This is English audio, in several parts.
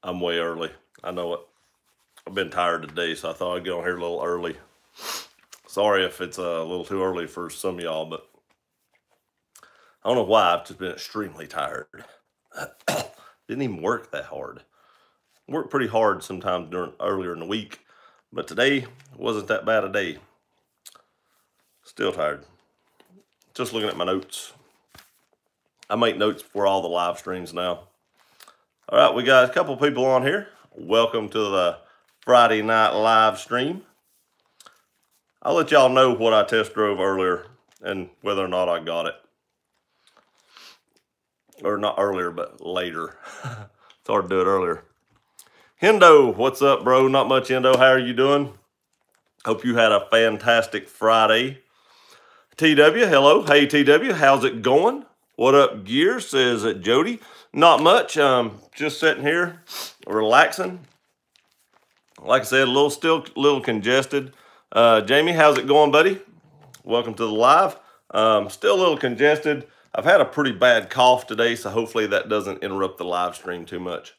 I'm way early. I know it. I've been tired today, so I thought I'd get on here a little early. Sorry if it's a little too early for some of y'all, but I don't know why. I've just been extremely tired. Didn't even work that hard. Worked pretty hard sometimes earlier in the week, but today wasn't that bad a day. Still tired. Just looking at my notes. I make notes for all the live streams now. All right, we got a couple people on here. Welcome to the Friday night live stream. I'll let y'all know what I test drove earlier and whether or not I got it. Or not earlier, but later. It's hard to do it earlier. Hendo, what's up, bro? Not much, Hendo. How are you doing? Hope you had a fantastic Friday. TW, hello. Hey, TW, how's it going? What up, Gear? Says Jody. Not much. Just sitting here, relaxing. Like I said, still a little congested. Jamie, how's it going, buddy? Welcome to the live. Still a little congested. I've had a pretty bad cough today, so hopefully that doesn't interrupt the live stream too much.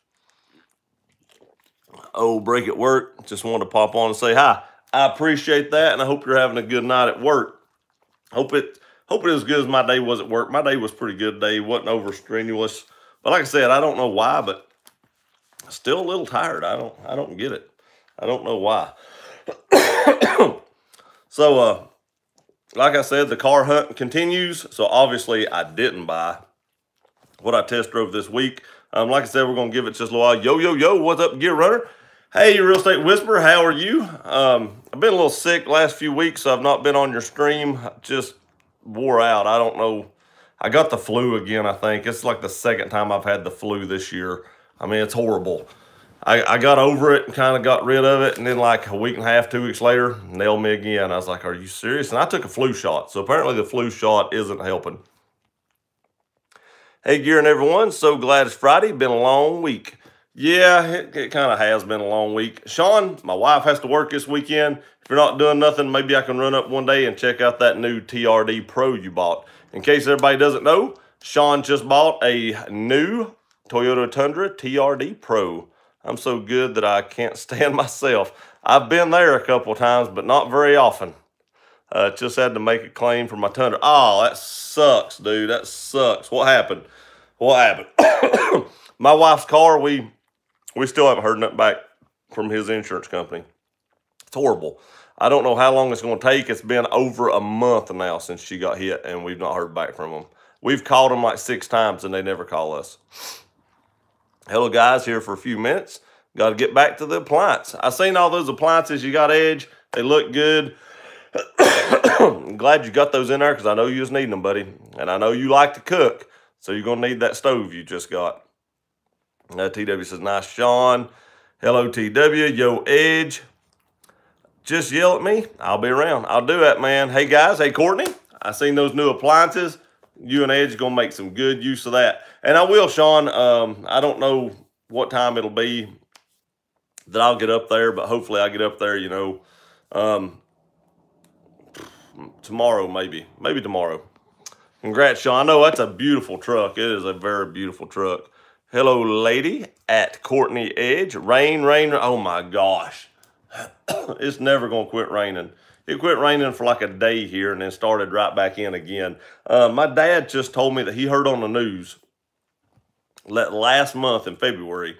Oh, break at work. Just wanted to pop on and say hi. I appreciate that, and I hope you're having a good night at work. Hope it was as good as my day was at work. My day was pretty good today. Wasn't over strenuous. But like I said, I don't know why, but still a little tired. I don't get it. I don't know why. So, like I said, the car hunt continues. So obviously I didn't buy what I test drove this week. Like I said, we're going to give it just a little while. Yo, what's up, Gear Runner? Hey, Real Estate Whisperer, how are you? I've been a little sick last few weeks, so I've not been on your stream. Just wore out. I don't know. I got the flu again, I think. It's like the second time I've had the flu this year. I mean, it's horrible. I got over it and kind of got rid of it, and then like a week and a half, 2 weeks later, nailed me again. I was like, are you serious? And I took a flu shot, so apparently the flu shot isn't helping. Hey, Gear and everyone, so glad it's Friday. Been a long week. Yeah, it kind of has been a long week. Sean, my wife has to work this weekend. If you're not doing nothing, maybe I can run up one day and check out that new TRD Pro you bought. In case everybody doesn't know, Sean just bought a new Toyota Tundra TRD Pro. I'm so good that I can't stand myself. I've been there a couple times, but not very often. Just had to make a claim for my Tundra. Oh, that sucks, dude. That sucks. What happened? What happened? My wife's car, we still haven't heard nothing back from his insurance company. It's horrible. I don't know how long it's going to take. It's been over a month now since she got hit, and we've not heard back from them. We've called them like 6 times, and they never call us. Hello, guys. Here for a few minutes. Got to get back to the appliance. I seen all those appliances you got, Edge. They look good. I'm glad you got those in there because I know you was needing them, buddy. And I know you like to cook, so you're going to need that stove you just got. TW says, nice, Sean. Hello, TW. Yo, Edge. Just yell at me. I'll be around. I'll do that, man. Hey, guys. Hey, Courtney. I seen those new appliances. You and Edge are going to make some good use of that. And I will, Sean. I don't know what time it'll be that I'll get up there, but hopefully I'll get up there, you know, tomorrow maybe. Maybe tomorrow. Congrats, Sean. I know that's a beautiful truck. It is a very beautiful truck. Hello, lady at Courtney Edge. Rain. Oh, my gosh. It's never going to quit raining. It quit raining for like a day here and then started right back in again. My dad just told me that he heard on the news that last month in February,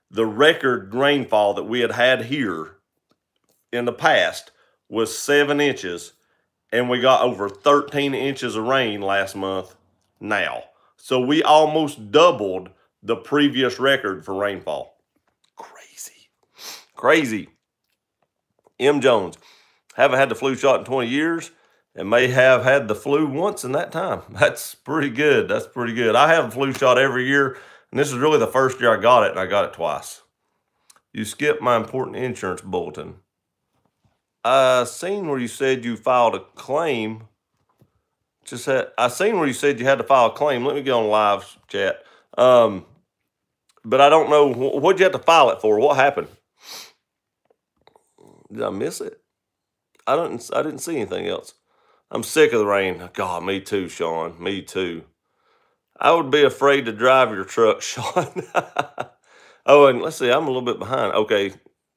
the record rainfall that we had here in the past was 7 inches, and we got over 13 inches of rain last month now. So we almost doubled the previous record for rainfall. Crazy. M. Jones. Haven't had the flu shot in 20 years and may have had the flu once in that time. That's pretty good. That's pretty good. I have a flu shot every year, and this is really the first year I got it, and I got it twice. You skipped my important insurance bulletin. I seen where you said you filed a claim. I seen where you said you had to file a claim. Let me get on live chat. But I don't know, what'd you have to file it for? What happened? Did I miss it? I didn't see anything else. I'm sick of the rain. God, me too, Sean. Me too. I would be afraid to drive your truck, Sean. Oh, and let's see, I'm a little bit behind. Okay,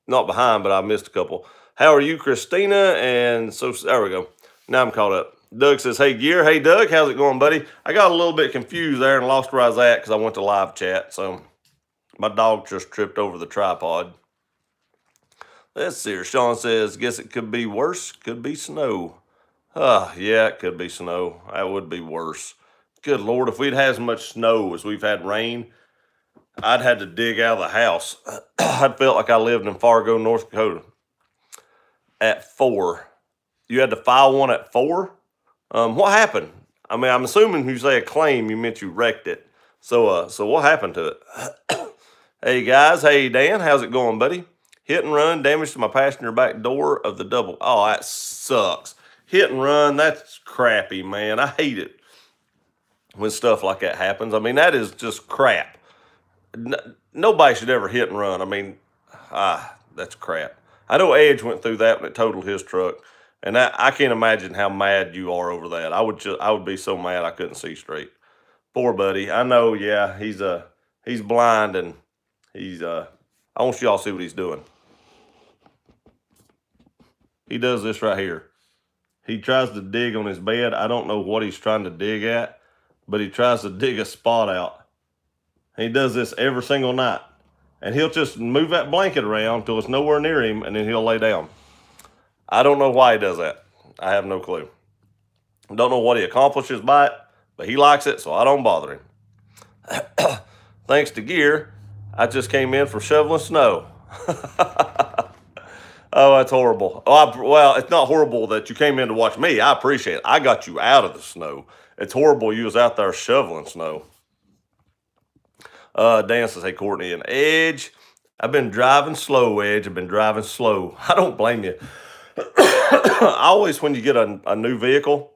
not behind, but I missed a couple. How are you, Christina? And so, there we go. Now I'm caught up. Doug says, hey, Gear. Hey, Doug, how's it going, buddy? I got a little bit confused there and lost where I was at because I went to live chat. So my dog just tripped over the tripod. Let's see here. Sean says, guess it could be worse. Could be snow. Yeah, it could be snow. That would be worse. Good Lord, if we'd had as much snow as we've had rain, I'd had to dig out of the house. I'd felt like I lived in Fargo, North Dakota. At 4. You had to file one at 4? What happened? I mean, I'm assuming you say a claim, you meant you wrecked it. So what happened to it? Hey, guys. Hey, Dan. How's it going, buddy? Hit and run, damage to my passenger back door of the double. Oh, that sucks. Hit and run, that's crappy, man. I hate it when stuff like that happens. I mean, that is just crap. Nobody should ever hit and run. I mean, that's crap. I know Edge went through that when it totaled his truck, and I can't imagine how mad you are over that. I would be so mad I couldn't see straight. Poor buddy. I know, yeah, he's blind, and I want y'all to see what he's doing. He does this right here. He tries to dig on his bed. I don't know what he's trying to dig at, but he tries to dig a spot out. He does this every single night. And he'll just move that blanket around till it's nowhere near him, and then he'll lay down. I don't know why he does that. I have no clue. Don't know what he accomplishes by it, but he likes it, so I don't bother him. Thanks to Gear, I just came in for shoveling snow. Oh, that's horrible. Well, it's not horrible that you came in to watch me. I appreciate it. I got you out of the snow. It's horrible you was out there shoveling snow. Dan says, hey, Courtney and Edge. I've been driving slow, Edge. I've been driving slow. I don't blame you. Always when you get a new vehicle,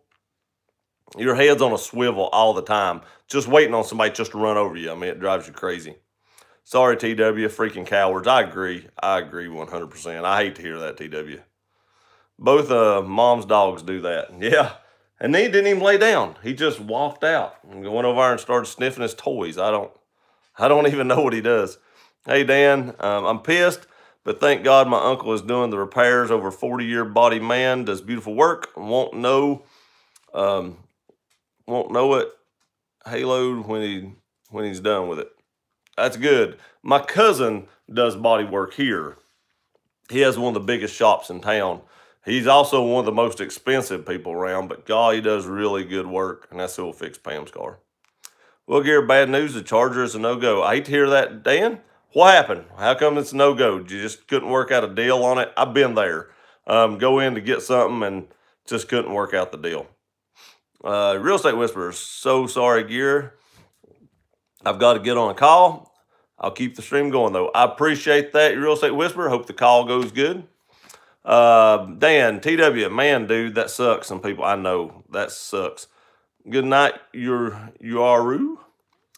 your head's on a swivel all the time, just waiting on somebody just to run over you. I mean, it drives you crazy. Sorry, TW, freaking cowards. I agree 100%. I hate to hear that, TW. Both mom's dogs do that. Yeah, and he didn't even lay down. He just walked out and went over there and started sniffing his toys. I don't even know what he does. Hey, Dan, I'm pissed, but thank God my uncle is doing the repairs. Over 40-year body man, does beautiful work. Won't know it. Halo when he's done with it. That's good. My cousin does body work here. He has one of the biggest shops in town. He's also one of the most expensive people around, but God, he does really good work, and that's who'll fix Pam's car. Well, Gary, bad news. The Charger is a no-go. I hate to hear that, Dan. What happened? How come it's a no-go? You just couldn't work out a deal on it? I've been there. Go in to get something and just couldn't work out the deal. Real Estate Whisperer, so sorry, Gear. I've got to get on a call. I'll keep the stream going, though. I appreciate that, Real Estate Whisperer. Hope the call goes good. Dan, TW, man, dude, that sucks. Some people, I know, that sucks. Good night, you are.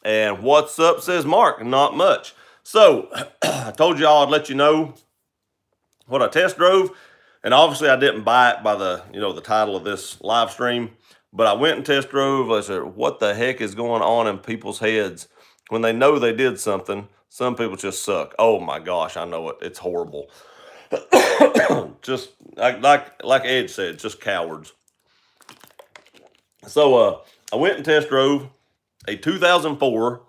And what's up, says Mark. Not much. So, I told y'all I'd let you know what I test drove. And obviously, I didn't buy it by the, the title of this live stream. But I went and test drove. I said, what the heck is going on in people's heads when they know they did something? Some people just suck. Oh my gosh, I know it. It's horrible. Just like Ed said, just cowards. So I went and test drove a 2004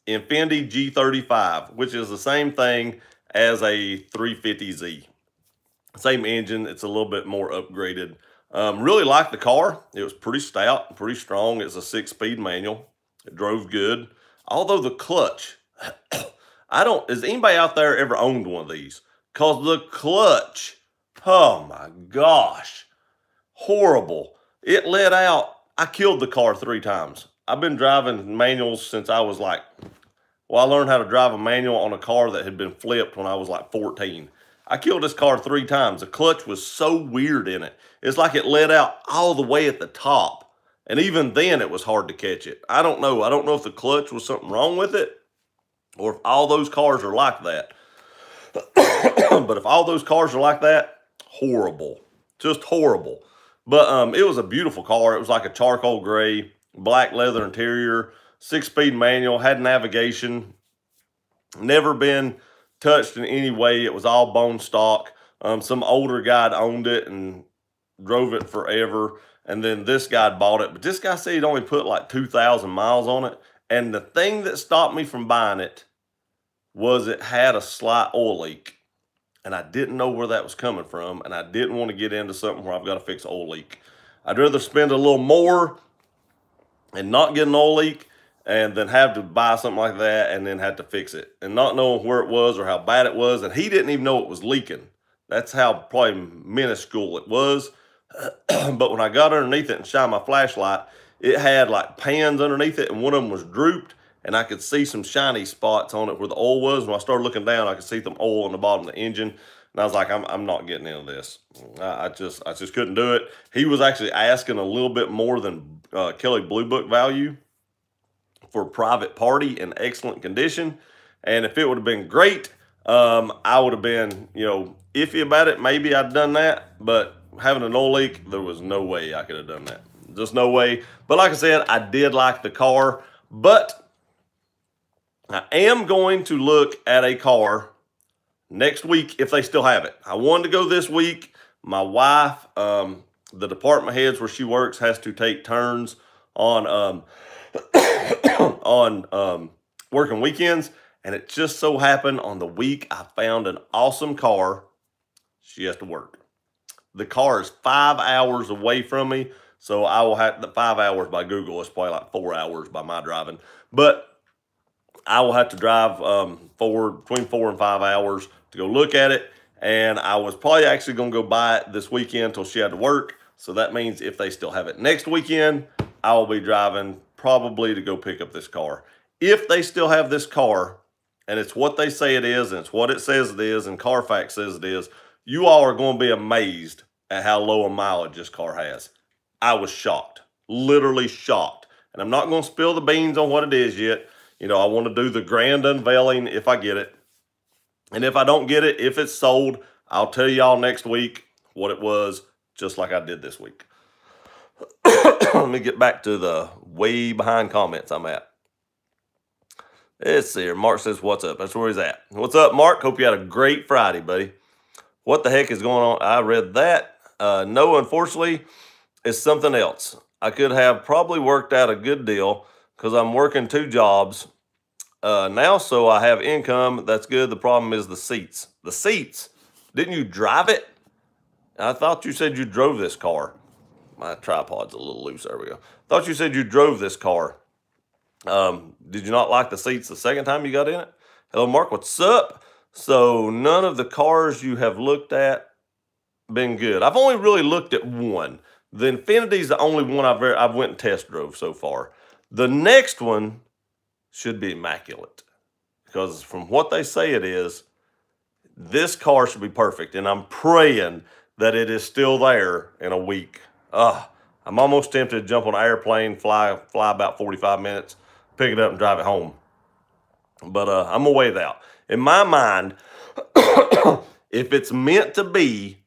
Infiniti G35, which is the same thing as a 350Z. Same engine. It's a little bit more upgraded. Really liked the car. It was pretty stout, pretty strong. It's a 6-speed manual. It drove good. Although the clutch, has anybody out there ever owned one of these? Because the clutch, oh my gosh, horrible. It let out. I killed the car 3 times. I've been driving manuals since I was I learned how to drive a manual on a car that had been flipped when I was like 14. I killed this car 3 times. The clutch was so weird in it. It's like it let out all the way at the top. And even then, it was hard to catch it. I don't know. I don't know if the clutch was something wrong with it or if all those cars are like that. But if all those cars are like that, horrible. Just horrible. But it was a beautiful car. It was like a charcoal gray, black leather interior, 6-speed manual, had navigation. Never been touched in any way. It was all bone stock. Some older guy owned it and drove it forever. And then this guy bought it. But this guy said he'd only put like 2,000 miles on it. And the thing that stopped me from buying it was it had a slight oil leak. And I didn't know where that was coming from. And I didn't want to get into something where I've got to fix an oil leak. I'd rather spend a little more and not get an oil leak and then have to buy something like that and then have to fix it and not knowing where it was or how bad it was. And he didn't even know it was leaking. That's how probably minuscule it was. But when I got underneath it and shined my flashlight, it had like pans underneath it, and one of them was drooped, and I could see some shiny spots on it where the oil was. When I started looking down, I could see some oil on the bottom of the engine. And I was like, I'm not getting into this. I just couldn't do it. He was actually asking a little bit more than Kelly Blue Book value for private party in excellent condition. And if it would have been great, I would have been, iffy about it. Maybe I'd done that, but having an oil leak, there was no way I could have done that. Just no way. But like I said, I did like the car, but I am going to look at a car next week if they still have it. I wanted to go this week. My wife, the department heads where she works, has to take turns on working weekends, and it just so happened on the week I found an awesome car. She has to work. The car is 5 hours away from me, so I will have 5 hours by Google. It's probably like 4 hours by my driving, but I will have to drive between 4 and 5 hours to go look at it. And I was probably actually going to go buy it this weekend until she had to work. So that means if they still have it next weekend, I will be driving probably to go pick up this car. If they still have this car, and it's what they say it is, and it's what it says it is, and Carfax says it is, you all are going to be amazed at how low a mileage this car has. I was shocked, literally shocked. And I'm not going to spill the beans on what it is yet. I want to do the grand unveiling if I get it. And if I don't get it, if it's sold, I'll tell y'all next week what it was, just like I did this week. Let me get back to the way behind comments I'm at. Let's see here. Mark says, what's up? That's where he's at. What's up, Mark? Hope you had a great Friday, buddy. What the heck is going on? I read that. No, unfortunately, it's something else. I could have probably worked out a good deal because I'm working 2 jobs now, so I have income. That's good. The problem is the seats. The seats? Didn't you drive it? I thought you said you drove this car. My tripod's a little loose. There we go. Thought you said you drove this car. Did you not like the seats the second time you got in it? Hello, Mark. What's up? So none of the cars you have looked at been good. I've only really looked at one. The Infinity's the only one I've went and test drove so far. The next one should be immaculate because from what they say it is, this car should be perfect. And I'm praying that it is still there in a week. I'm almost tempted to jump on an airplane, fly about 45 minutes, pick it up and drive it home. But I'm gonna wait it out. In my mind, if it's meant to be,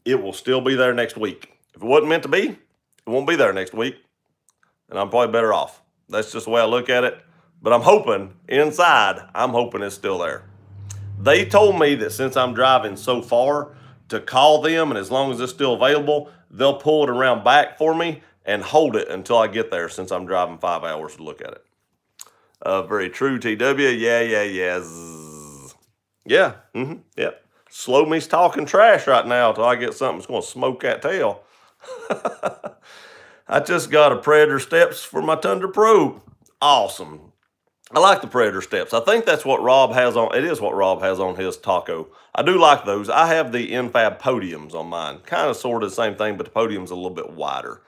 it will still be there next week. If it wasn't meant to be, it won't be there next week. And I'm probably better off. That's just the way I look at it. But I'm hoping, inside, I'm hoping it's still there. They told me that since I'm driving so far, to call them, and as long as it's still available, they'll pull it around back for me and hold it until I get there since I'm driving 5 hours to look at it. Very true, TW. Yeah. Zzz. Yeah, yep. Slow me's talking trash right now until I get something that's going to smoke that tail. I just got a Predator steps for my Tundra Pro. Awesome. I like the Predator steps. I think that's what Rob has on. It is what Rob has on his Taco. I do like those. I have the Infab podiums on mine. Kind of sort of the same thing, but the podium's a little bit wider.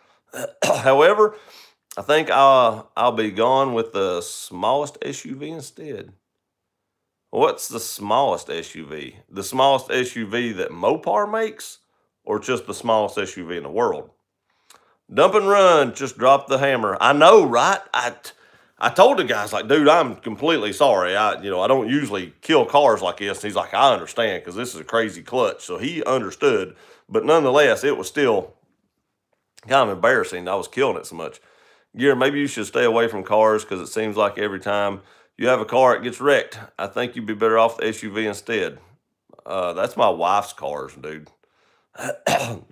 However, I think I'll be gone with the smallest SUV instead. What's the smallest SUV? The smallest SUV that Mopar makes, or just the smallest SUV in the world? Dump and Run just dropped the hammer. I know, right? I told the guys, like, dude, I'm completely sorry. I don't usually kill cars like this. And he's like, I understand because this is a crazy clutch. So he understood. But nonetheless, it was still kind of embarrassing. I was killing it so much. Gear, maybe you should stay away from cars because it seems like every time You have a car, it gets wrecked. I think you'd be better off the SUV instead. That's my wife's cars, dude.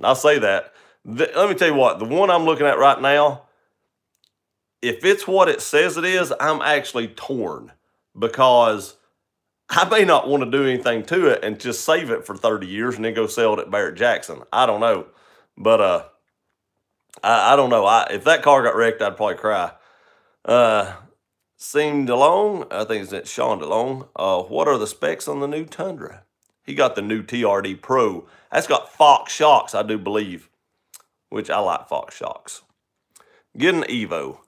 I'll say that. Let me tell you what, the one I'm looking at right now, if it's what it says it is, I'm actually torn because I may not want to do anything to it and just save it for 30 years and then go sell it at Barrett Jackson. I don't know. But I don't know. If that car got wrecked, I'd probably cry. Seemed DeLong, I think it's Sean DeLong. What are the specs on the new Tundra? He got the new TRD Pro. That's got Fox shocks, I do believe, which I like Fox shocks. Get an Evo.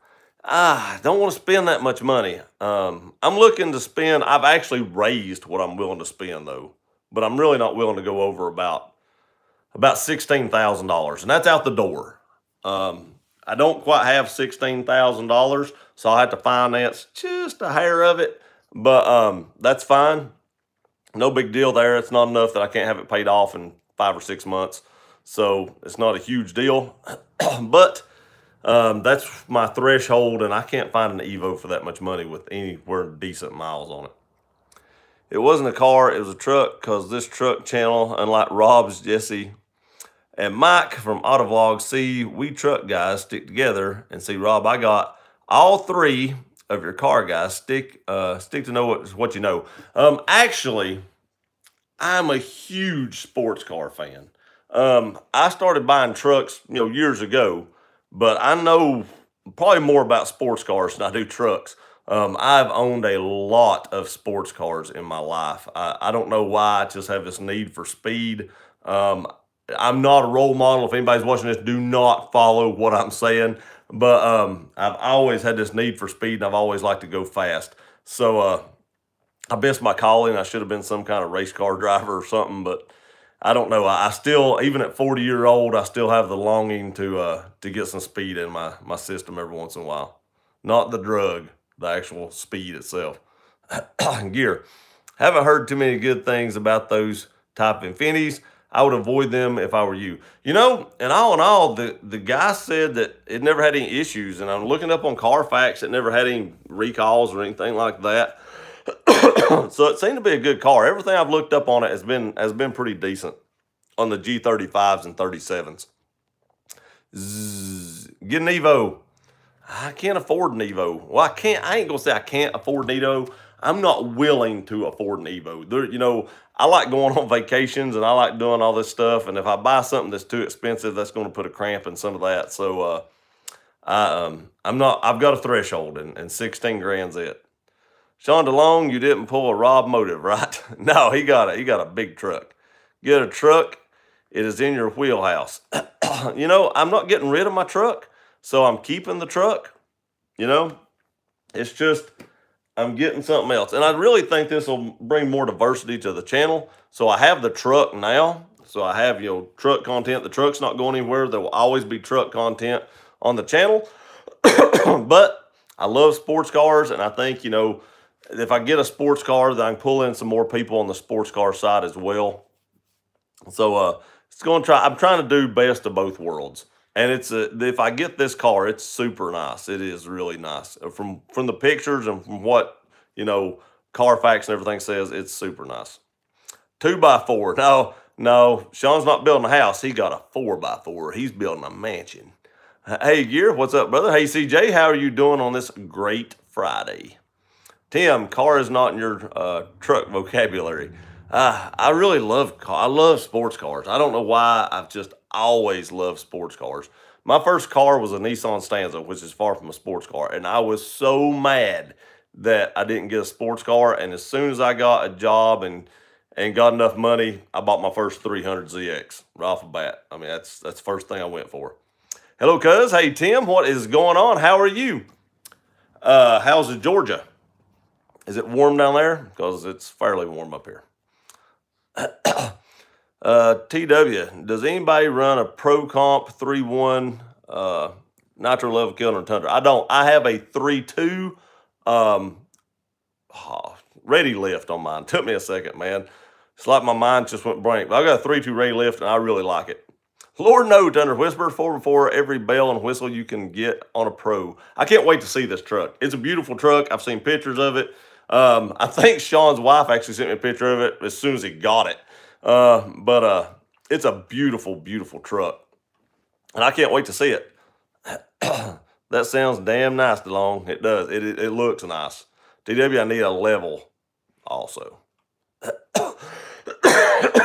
I don't want to spend that much money. I'm looking to spend, I've actually raised what I'm willing to spend though, but I'm really not willing to go over about $16,000, and that's out the door. I don't quite have $16,000, so I'll have to finance just a hair of it, but that's fine. No big deal there. It's not enough that I can't have it paid off in 5 or 6 months, so it's not a huge deal, but that's my threshold, and I can't find an Evo for that much money with anywhere decent miles on it. It wasn't a car, it was a truck, because this truck channel, unlike Rob's, Jesse, and Mike from Autovlog, see, we truck guys stick together, and see, Rob, I got all 3 of your car guys stick to know what you know. Actually, I'm a huge sports car fan. I started buying trucks, years ago, but I know probably more about sports cars than I do trucks. I've owned a lot of sports cars in my life. I don't know why. I just have this need for speed. I'm not a role model. If anybody's watching this, do not follow what I'm saying. But I've always had this need for speed, and I've always liked to go fast. So I missed my calling. I should have been some kind of race car driver or something, but I don't know. I still, even at 40-year-old, I still have the longing to get some speed in my system every once in a while. Not the drug, the actual speed itself. Gear. Haven't heard too many good things about those type Infinis. I would avoid them if I were you. And all in all, the guy said that it never had any issues, and I'm looking up on Carfax, it never had any recalls or anything like that. So it seemed to be a good car. Everything I've looked up on it has been pretty decent on the G35s and 37s. Get an Evo. I can't afford an Evo. Well, I ain't gonna say I can't afford an Evo. I'm not willing to afford an Evo. I like going on vacations and I like doing all this stuff. And if I buy something that's too expensive, that's going to put a cramp in some of that. So I've got a threshold, and 16 grand's it. Sean DeLong, you didn't pull a Rob motive, right? No, he got a big truck. Get a truck, it is in your wheelhouse. I'm not getting rid of my truck, so I'm keeping the truck. It's just I'm getting something else. And I really think this will bring more diversity to the channel. So I have the truck now. So I have, truck content. The truck's not going anywhere. There will always be truck content on the channel. But I love sports cars, and I think, if I get a sports car, then I can pull in some more people on the sports car side as well. So I'm trying to do best of both worlds. And if I get this car, it's super nice. It is really nice. From the pictures and from what, Carfax and everything says, it's super nice. 2x4. No, Sean's not building a house. He got a 4x4. He's building a mansion. Hey, Gear, what's up, brother? Hey, CJ, how are you doing on this great Friday? Tim, car is not in your truck vocabulary. I really love sports cars. I don't know why. I've just always loved sports cars. My first car was a Nissan Stanza, which is far from a sports car, and I was so mad that I didn't get a sports car. And as soon as I got a job and got enough money, I bought my first 300 ZX right off the bat. I mean, that's the first thing I went for. Hello, cuz. Hey, Tim, what is going on? How are you? How's it, Georgia? Is it warm down there? Because it's fairly warm up here. TW, does anybody run a Pro Comp 3.1 nitro level killer Tundra? I don't. I have a 3.2 ready lift on mine. Took me a second, man. It's like my mind just went blank. But I got a 3.2 ready lift, and I really like it. Lord no, Thunder Whisper, 4x4, every bell and whistle you can get on a Pro. I can't wait to see this truck. It's a beautiful truck. I've seen pictures of it. I think Sean's wife actually sent me a picture of it as soon as he got it. But it's a beautiful, beautiful truck. And I can't wait to see it. That sounds damn nice, DeLong. It does. It looks nice. TW, I need a level also.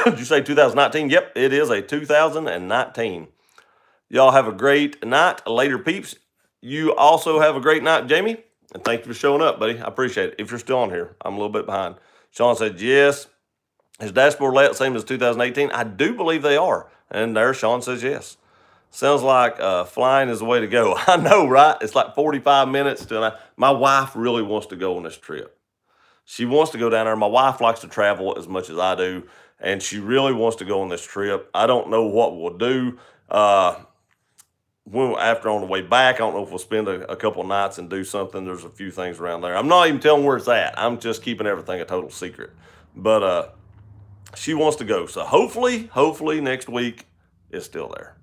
Did you say 2019? Yep, it is a 2019. Y'all have a great night. Later, peeps. You also have a great night, Jamie. And thank you for showing up, buddy. I appreciate it. If you're still on here, I'm a little bit behind. Sean said, yes. Is dashboard layout same as 2018? I do believe they are. And there, Sean says yes. Sounds like flying is the way to go. I know, right? It's like 45 minutes to an hour. My wife really wants to go on this trip. She wants to go down there. My wife likes to travel as much as I do, and she really wants to go on this trip. I don't know what we'll do. After on the way back, I don't know if we'll spend a couple nights and do something. There's a few things around there. I'm not even telling where it's at. I'm just keeping everything a total secret. But she wants to go. So hopefully next week it's still there.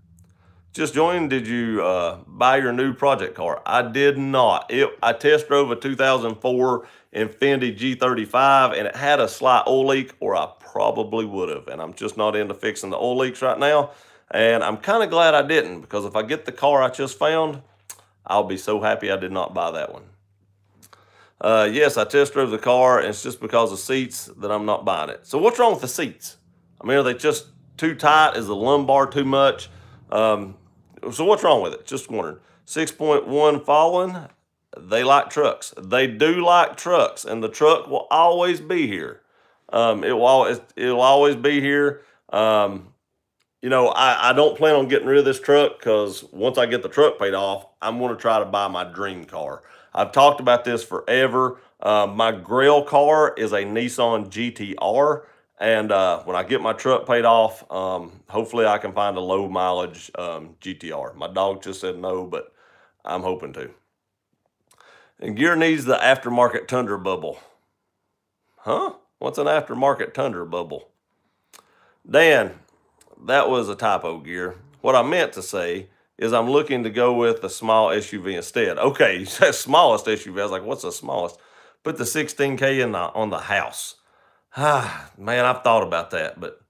Just joined. Did you buy your new project car? I did not. I test drove a 2004 Infiniti G35, and it had a slight oil leak, or I probably would have. And I'm just not into fixing the oil leaks right now. And I'm kind of glad I didn't, because if I get the car I just found, I'll be so happy I did not buy that one. Yes, I test drove the car, and it's just because of seats that I'm not buying it. So what's wrong with the seats? I mean, are they just too tight? Is the lumbar too much? So what's wrong with it? Just wondering. 6.1 Fallen, they like trucks. They do like trucks, and the truck will always be here. It'll always be here. You know, I don't plan on getting rid of this truck, because once I get the truck paid off, I'm going to try to buy my dream car. I've talked about this forever. My Grail car is a Nissan GTR. And when I get my truck paid off, hopefully I can find a low mileage GTR. My dog just said no, but I'm hoping to. And Gear needs the aftermarket Tundra bubble. Huh? What's an aftermarket Tundra bubble? Dan, that was a typo, Gear. What I meant to say is I'm looking to go with the small SUV instead. Okay, you said smallest SUV. I was like, what's the smallest? Put the 16K on the house. Man, I've thought about that, but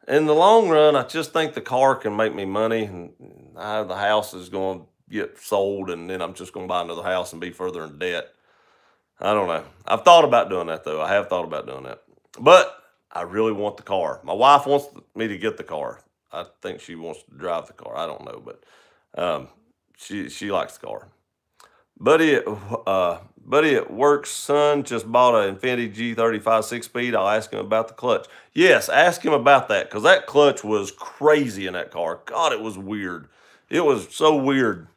in the long run, I just think the car can make me money, and the house is going to get sold, and then I'm just going to buy another house and be further in debt. I don't know. I've thought about doing that, though. I have thought about doing that, but I really want the car. My wife wants me to get the car. I think she wants to drive the car. I don't know, but she likes the car. Buddy at work's son just bought an Infiniti G35 6-speed. I'll ask him about the clutch. Yes, ask him about that, because that clutch was crazy in that car. God, it was weird. It was so weird.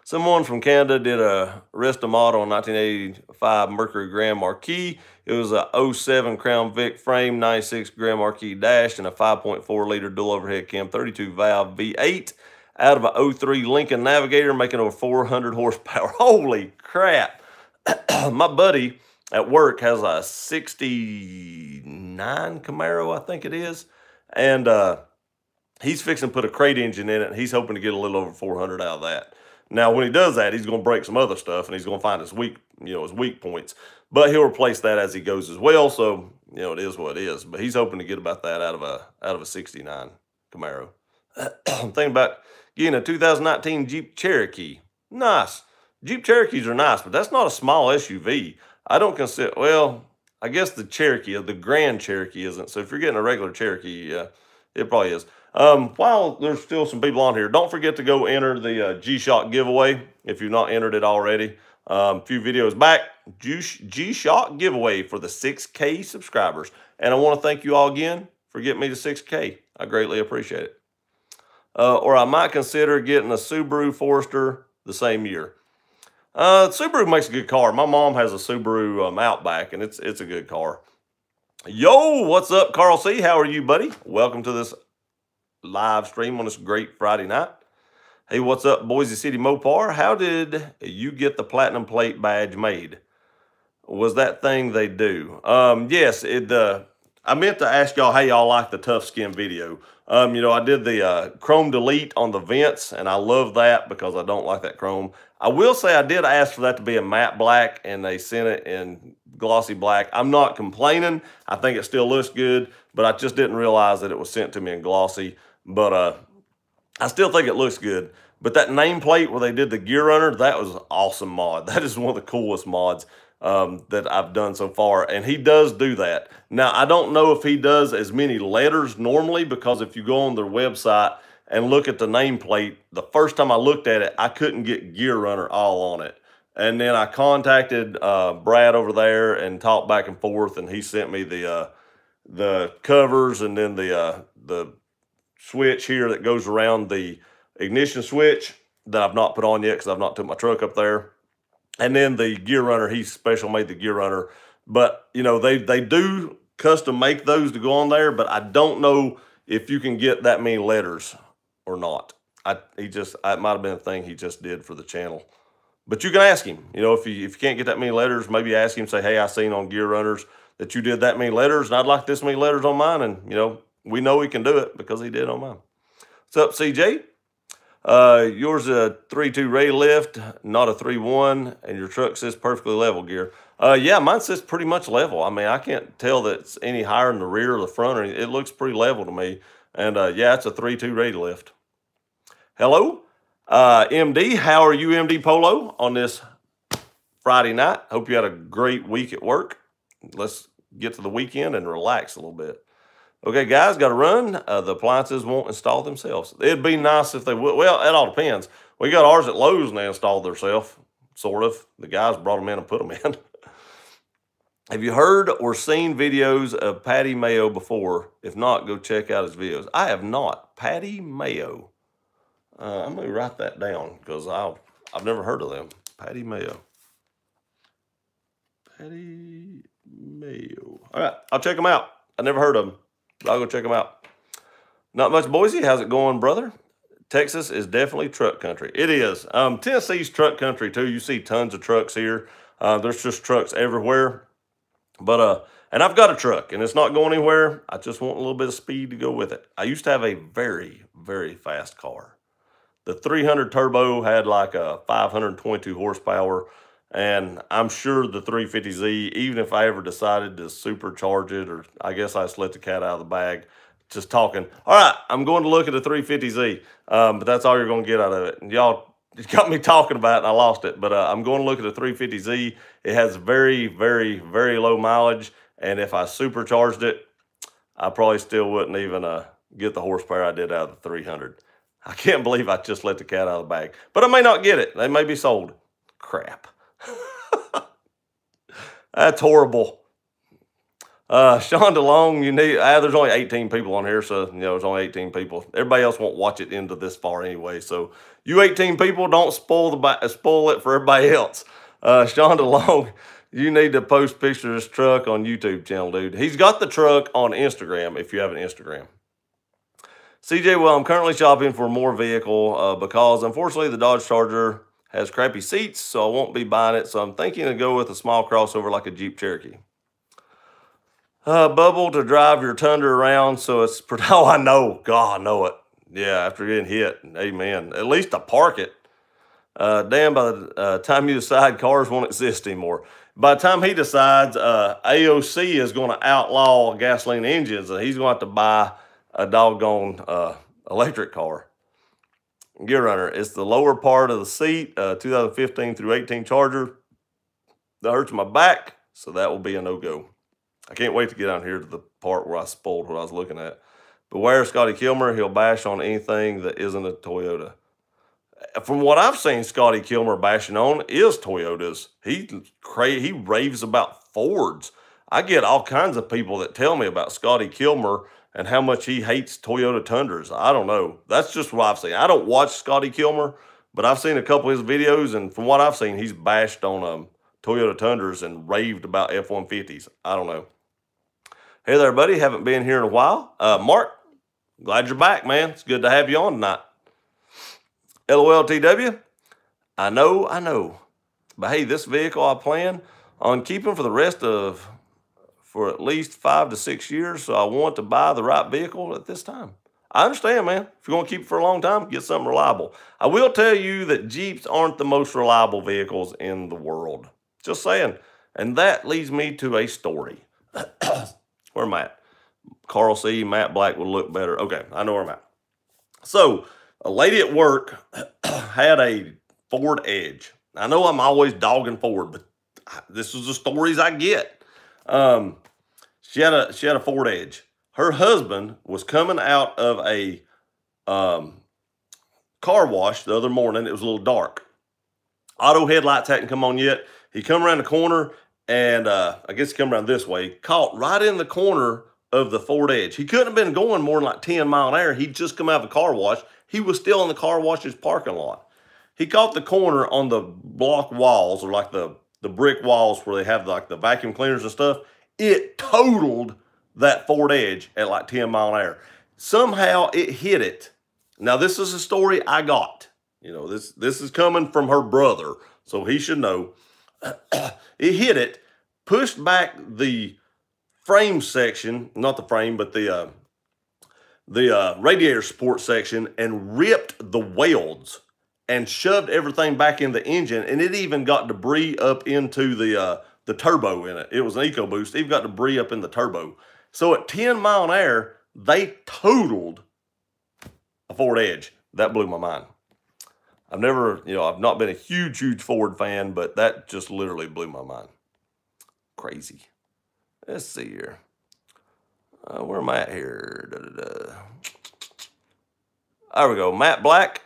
Someone from Canada did a Resta model in 1985 Mercury Grand Marquis. It was a 07 Crown Vic frame, 96 Grand Marquis dash, and a 5.4-liter dual overhead cam, 32-valve V8 out of a 03 Lincoln Navigator, making over 400 horsepower. Holy crap. My buddy at work has a 69 Camaro, I think it is, and he's fixing to put a crate engine in it, and he's hoping to get a little over 400 out of that. Now, when he does that, he's going to break some other stuff, and he's going to find his weak points. But he'll replace that as he goes as well. So, it is what it is. But he's hoping to get about that out of a 69 Camaro. I'm thinking about getting a 2019 Jeep Cherokee. Nice. Jeep Cherokees are nice, but that's not a small SUV. I don't consider, well, I guess the Grand Cherokee isn't. So if you're getting a regular Cherokee, yeah, it probably is. While there's still some people on here, don't forget to go enter the G-Shock giveaway if you've not entered it already. A few videos back, G-Shock giveaway for the 6K subscribers. And I want to thank you all again for getting me to 6K. I greatly appreciate it. Or I might consider getting a Subaru Forester the same year. Subaru makes a good car. My mom has a Subaru Outback, and it's a good car. Yo, what's up, Carl C? How are you, buddy? Welcome to this live stream on this great Friday night. Hey, what's up, Boise City Mopar? How did you get the platinum plate badge made? Was that thing they do? Yes, I meant to ask y'all how y'all like the tough skin video. You know, I did the chrome delete on the vents, and I love that because I don't like that chrome. I will say I did ask for that to be a matte black, and they sent it in glossy black. I'm not complaining. I think it still looks good, but I just didn't realize that it was sent to me in glossy. But I still think it looks good. But that nameplate where they did the gear runner, that was an awesome mod. That is one of the coolest mods that I've done so far. And he does do that. Now, I don't know if he does as many letters normally, because if you go on their website and look at the nameplate, the first time I looked at it, I couldn't get gear runner all on it. And then I contacted Brad over there and talked back and forth, and he sent me the covers and then the switch here that goes around the ignition switch that I've not put on yet because I've not took my truck up there. And then the gear runner, he special made the gear runner. But, you know, they do custom make those to go on there, but I don't know if you can get that many letters or not. It might have been a thing he just did for the channel. But you can ask him, you know, if you can't get that many letters, maybe ask him, say, hey, I seen on Gear Runners that you did that many letters, and I'd like this many letters on mine. And, you know, we know he can do it because he did on mine. What's up, CJ? Yours a 3.2 ready lift, not a 3.1, and your truck says perfectly level, Gear. Yeah, mine says pretty much level. I mean, I can't tell that it's any higher in the rear or the front, or it looks pretty level to me. And yeah, it's a 3.2 ready lift. Hello, MD. How are you, MD Polo, on this Friday night? Hope you had a great week at work. Let's get to the weekend and relax a little bit. Okay, guys, got to run. The appliances won't install themselves. It'd be nice if they would. Well, it all depends. We got ours at Lowe's and they installed themselves, sort of. The guys brought them in and put them in. Have you heard or seen videos of Patty Mayo before? If not, go check out his videos. I have not. Patty Mayo. I'm going to write that down because I've never heard of them. Patty Mayo. Patty Mayo. All right, I'll check them out. I never heard of them, but I'll go check them out. Not much, Boise. How's it going, brother? Texas is definitely truck country. It is. Tennessee's truck country, too. You see tons of trucks here. There's just trucks everywhere. But, and I've got a truck, and it's not going anywhere. I just want a little bit of speed to go with it. I used to have a very, very fast car. The 300 turbo had like a 522 horsepower, and I'm sure the 350Z, even if I ever decided to supercharge it, or I guess I just let the cat out of the bag, just talking. All right, I'm going to look at the 350Z, but that's all you're going to get out of it. And y'all got me talking about it, and I lost it. But I'm going to look at the 350Z. It has very, very, very low mileage, and if I supercharged it, I probably still wouldn't even get the horsepower I did out of the 300. I can't believe I just let the cat out of the bag. But I may not get it. They may be sold. Crap. That's horrible. Sean DeLong, you need, there's only 18 people on here, so, you know, there's only 18 people. Everybody else won't watch it into this far anyway. So you 18 people, don't spoil it for everybody else. Sean DeLong, you need to post pictures of this truck on YouTube channel, dude. He's got the truck on Instagram if you have an Instagram. CJ, well, I'm currently shopping for more vehicle because, unfortunately, the Dodge Charger has crappy seats, so I won't be buying it. So I'm thinking to go with a small crossover like a Jeep Cherokee. Bubble to drive your Tundra around, so it's... Oh, I know. God, I know it. Yeah, after getting hit. Amen. At least to park it. Damn, by the time you decide cars won't exist anymore. By the time he decides, AOC is going to outlaw gasoline engines, and he's going to have to buy a doggone electric car. Gear Runner, it's the lower part of the seat, 2015 through 18 Charger. That hurts my back, so that will be a no-go. I can't wait to get down here to the part where I spoiled what I was looking at. Beware Scotty Kilmer, he'll bash on anything that isn't a Toyota. From what I've seen Scotty Kilmer bashing on is Toyotas. He raves about Fords. I get all kinds of people that tell me about Scotty Kilmer and how much he hates Toyota Tundras. I don't know. That's just what I've seen. I don't watch Scotty Kilmer, but I've seen a couple of his videos, and from what I've seen, he's bashed on Toyota Tundras and raved about F-150s. I don't know. Hey there, buddy. Haven't been here in a while. Mark, glad you're back, man. It's good to have you on tonight. LOLTW, I know. But hey, this vehicle I plan on keeping for at least 5 to 6 years, so I want to buy the right vehicle at this time. I understand, man. If you're going to keep it for a long time, get something reliable. I will tell you that Jeeps aren't the most reliable vehicles in the world. Just saying. And that leads me to a story. Where am I at? Carl C. Matt Black would look better. Okay, I know where I'm at. So, a lady at work had a Ford Edge. I know I'm always dogging Ford, but this is the stories I get. She had a Ford Edge. Her husband was coming out of a car wash the other morning. It was a little dark. Auto headlights hadn't come on yet. He come around the corner, and I guess he come around this way, caught right in the corner of the Ford Edge. He couldn't have been going more than like 10 mile an hour. He'd just come out of the car wash. He was still in the car wash's parking lot. He caught the corner on the block walls, or like the brick walls where they have like the vacuum cleaners and stuff. It totaled that Ford Edge at like 10 mile an hour. Somehow it hit it. Now this is a story I got. You know, this is coming from her brother, so he should know. It hit it, pushed back the frame section, not the frame, but the radiator support section, and ripped the welds and shoved everything back in the engine. And it even got debris up into the turbo in it. It was an EcoBoost. It even got debris up in the turbo. So at 10 mile an hour, they totaled a Ford Edge. That blew my mind. I've never, I've not been a huge Ford fan, but that just literally blew my mind. Crazy. Let's see here. Where am I at here? There we go. Matt Black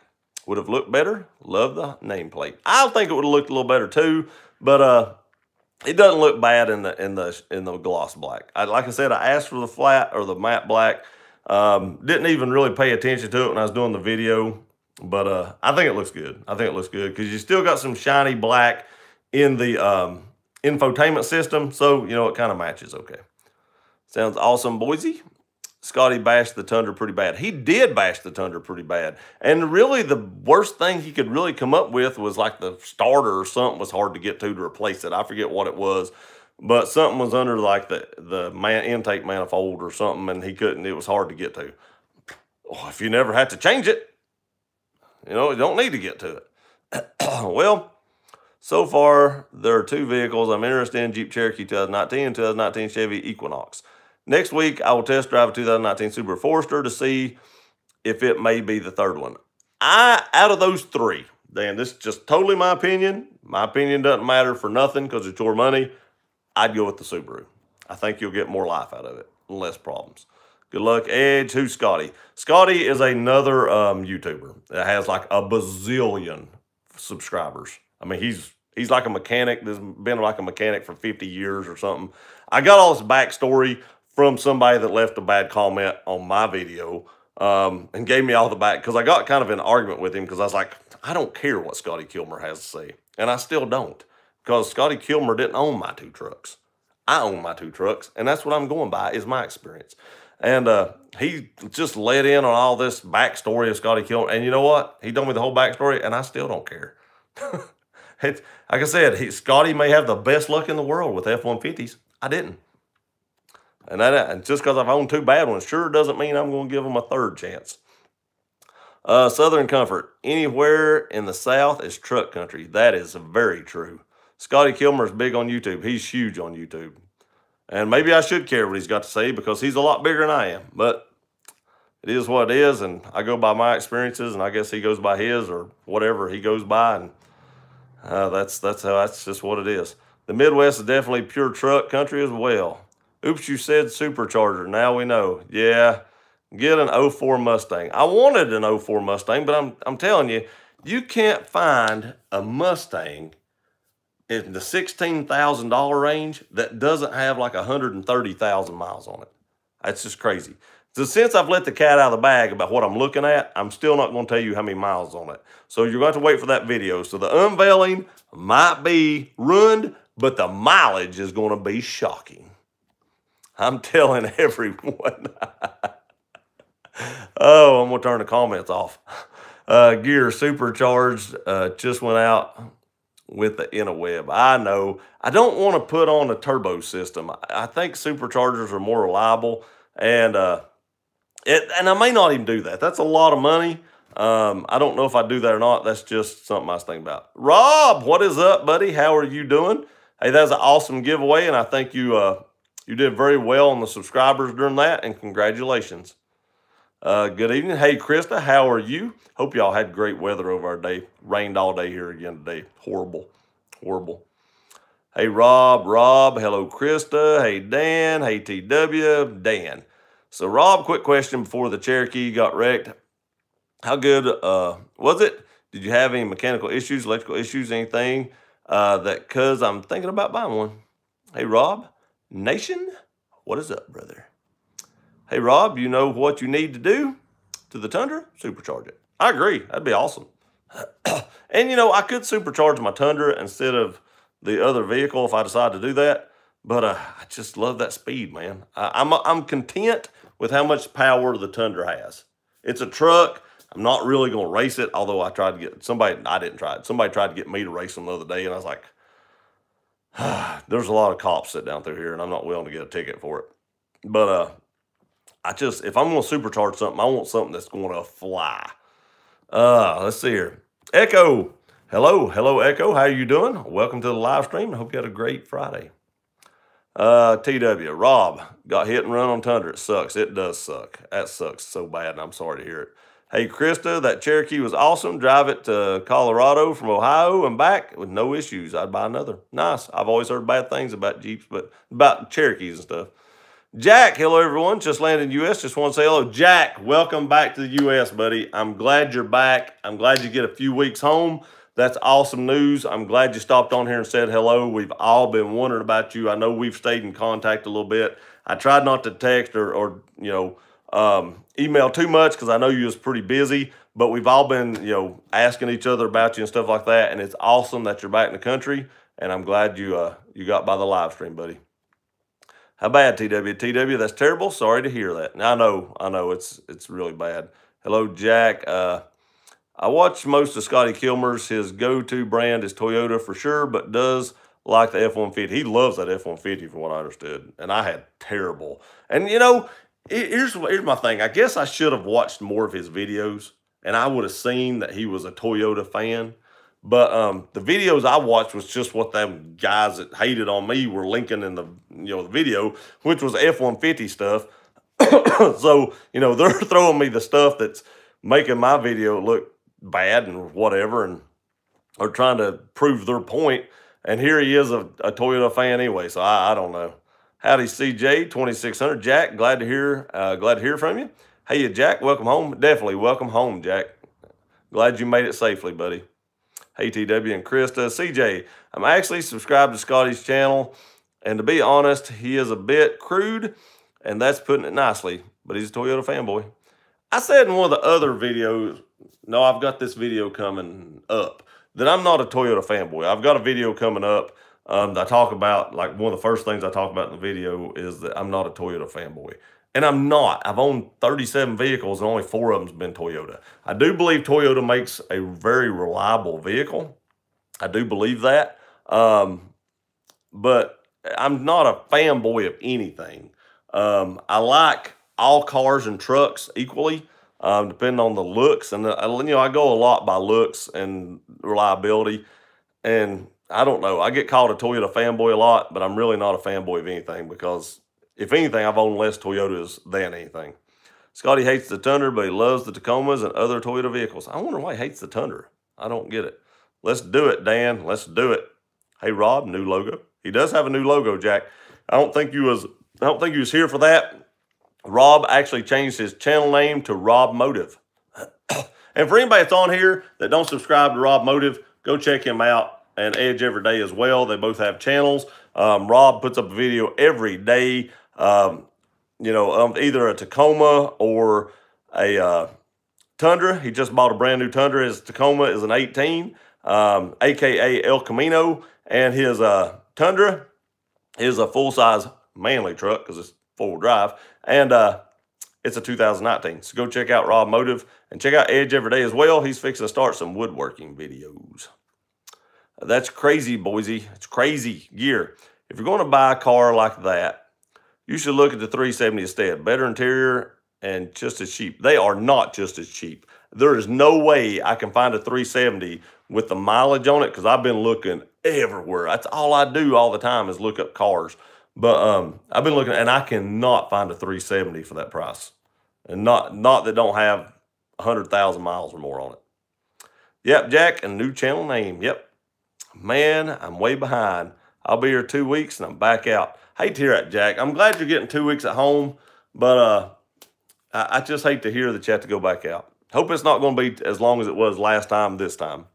would have looked better. Love the nameplate. I think it would have looked a little better too, but it doesn't look bad in the gloss black. Like I said, I asked for the flat or the matte black. Didn't even really pay attention to it when I was doing the video, but I think it looks good. I think it looks good because you still got some shiny black in the infotainment system, so it kind of matches okay. Sounds awesome, Boise. Scotty bashed the Tundra pretty bad. He did bash the Tundra pretty bad. And really the worst thing he could really come up with was like the starter or something was hard to get to replace it. I forget what it was, but something was under like the intake manifold or something, and he couldn't, it was hard to get to. Oh, if you never had to change it, you don't need to get to it. Well, so far there are two vehicles I'm interested in: Jeep Cherokee 2019 and 2019 Chevy Equinox. Next week, I will test drive a 2019 Subaru Forester to see if it may be the third one. Out of those three, Dan, this is just totally my opinion. My opinion doesn't matter for nothing because it's your money. I'd go with the Subaru. I think you'll get more life out of it, less problems. Good luck, Edge. Who's Scotty? Scotty is another YouTuber that has like a bazillion subscribers. I mean, he's like a mechanic that's been like a mechanic for 50 years or something. I got all this backstory from somebody that left a bad comment on my video and gave me all the back, because I got kind of in an argument with him because I was like, I don't care what Scotty Kilmer has to say. And I still don't, because Scotty Kilmer didn't own my two trucks. I own my two trucks, and that's what I'm going by is my experience. And he just let in on all this backstory of Scotty Kilmer. And you know what? He told me the whole backstory, and I still don't care. Like I said, Scotty may have the best luck in the world with F-150s. I didn't. And just because I've owned two bad ones sure doesn't mean I'm going to give them a third chance. Southern Comfort. Anywhere in the South is truck country. That is very true. Scotty Kilmer is big on YouTube. He's huge on YouTube. And maybe I should care what he's got to say because he's a lot bigger than I am. But it is what it is, and I go by my experiences, and I guess he goes by his or whatever he goes by, and that's just what it is. The Midwest is definitely pure truck country as well. Oops, you said supercharger. Now we know. Yeah, get an 04 Mustang. I wanted an 04 Mustang, but I'm telling you, you can't find a Mustang in the $16,000 range that doesn't have like 130,000 miles on it. That's just crazy. So since I've let the cat out of the bag about what I'm looking at, I'm still not going to tell you how many miles on it. So you're going to have to wait for that video. So the unveiling might be ruined, but the mileage is going to be shocking. I'm telling everyone. Oh, I'm going to turn the comments off. Gear supercharged just went out with the InnoWeb. I know. I don't want to put on a turbo system. I think superchargers are more reliable. And And I may not even do that. That's a lot of money. I don't know if I do that or not. That's just something I was thinking about. Rob, what is up, buddy? How are you doing? Hey, that's an awesome giveaway, and I think you did very well on the subscribers during that, and congratulations. Good evening. Hey, Krista, how are you? Hope y'all had great weather over our day. Rained all day here again today. Horrible. Horrible. Hey, Rob. Hello, Krista. Hey, Dan. Hey, TW. Dan. So, Rob, quick question before the Cherokee got wrecked. How good was it? Did you have any mechanical issues, electrical issues, anything because I'm thinking about buying one? Hey, Rob. Nation, what is up, brother? Hey, Rob, you know what you need to do to the Tundra? Supercharge it. I agree. That'd be awesome. And, you know, I could supercharge my Tundra instead of the other vehicle if I decide to do that. But I just love that speed, man. I'm content with how much power the Tundra has. It's a truck. I'm not really going to race it, although I tried to get somebody. I didn't try it. Somebody tried to get me to race them the other day, and I was like, there's a lot of cops sitting down through here, and I'm not willing to get a ticket for it. But if I'm going to supercharge something, I want something that's going to fly. Let's see here. Echo. Hello, Echo. How you doing? Welcome to the live stream. I hope you had a great Friday. TW. Rob got hit and run on Tundra. It sucks. It does suck. That sucks so bad, and I'm sorry to hear it. Hey, Krista, that Cherokee was awesome. Drive it to Colorado from Ohio and back with no issues. I'd buy another. Nice. I've always heard bad things about Jeeps, but about Cherokees and stuff. Jack, hello, everyone. Just landed in the U.S. Just want to say hello. Jack, welcome back to the U.S., buddy. I'm glad you're back. I'm glad you get a few weeks home. That's awesome news. I'm glad you stopped on here and said hello. We've all been wondering about you. I know we've stayed in contact a little bit. I tried not to text or email too much because I know you was pretty busy, but we've all been, asking each other about you and stuff like that, and it's awesome that you're back in the country, and I'm glad you got by the live stream, buddy. How bad, TW? TW, that's terrible. Sorry to hear that. I know, it's really bad. Hello, Jack. I watch most of Scotty Kilmer's. His go-to brand is Toyota for sure, but does like the F-150. He loves that F-150 from what I understood, and I had terrible. And, here's my thing. I guess I should have watched more of his videos, and I would have seen that he was a Toyota fan. But the videos I watched was just what them guys that hated on me were linking in the the video, which was F-150 stuff. So, they're throwing me the stuff that's making my video look bad and whatever, and are trying to prove their point. And here he is a Toyota fan anyway, so I don't know. Howdy, CJ, 2600. Jack, glad to hear from you. Hey, Jack, welcome home. Definitely welcome home, Jack. Glad you made it safely, buddy. Hey, TW and Krista. CJ, I'm actually subscribed to Scotty's channel, and to be honest, he is a bit crude, and that's putting it nicely, but he's a Toyota fanboy. I said in one of the other videos, no, I've got this video coming up, that I'm not a Toyota fanboy. I've got a video coming up that I talk about, like one of the first things I talk about in the video is that I'm not a Toyota fanboy. And I'm not. I've owned 37 vehicles and only 4 of them's been Toyota. I do believe Toyota makes a very reliable vehicle. I do believe that. But I'm not a fanboy of anything. I like all cars and trucks equally, depending on the looks. And, I go a lot by looks and reliability. And I don't know. I get called a Toyota fanboy a lot, but I'm really not a fanboy of anything because if anything, I've owned less Toyotas than anything. Scotty hates the Tundra, but he loves the Tacomas and other Toyota vehicles. I wonder why he hates the Tundra. I don't get it. Let's do it, Dan. Let's do it. Hey, Rob, new logo. He does have a new logo, Jack. I don't think he was here for that. Rob actually changed his channel name to Rob Motive. And for anybody that's on here that don't subscribe to Rob Motive, go check him out and Edge Every Day as well. They both have channels. Rob puts up a video every day. Either a Tacoma or a Tundra. He just bought a brand new Tundra. His Tacoma is an 18, aka El Camino, and his Tundra is a full-size manly truck because it's four-wheel drive, and it's a 2019. So go check out Rob Motive and check out Edge Every Day as well. He's fixing to start some woodworking videos. That's crazy, Boise. It's crazy gear. If you're going to buy a car like that, you should look at the 370 instead. Better interior and just as cheap. They are not just as cheap. There is no way I can find a 370 with the mileage on it because I've been looking everywhere. That's all I do all the time is look up cars. But I've been looking, and I cannot find a 370 for that price. And not that don't have 100,000 miles or more on it. Yep, Jack, and new channel name. Yep. Man, I'm way behind. I'll be here 2 weeks, and I'm back out. Hate to hear that, Jack. I'm glad you're getting 2 weeks at home, but I just hate to hear that you have to go back out. Hope it's not going to be as long as it was last time this time.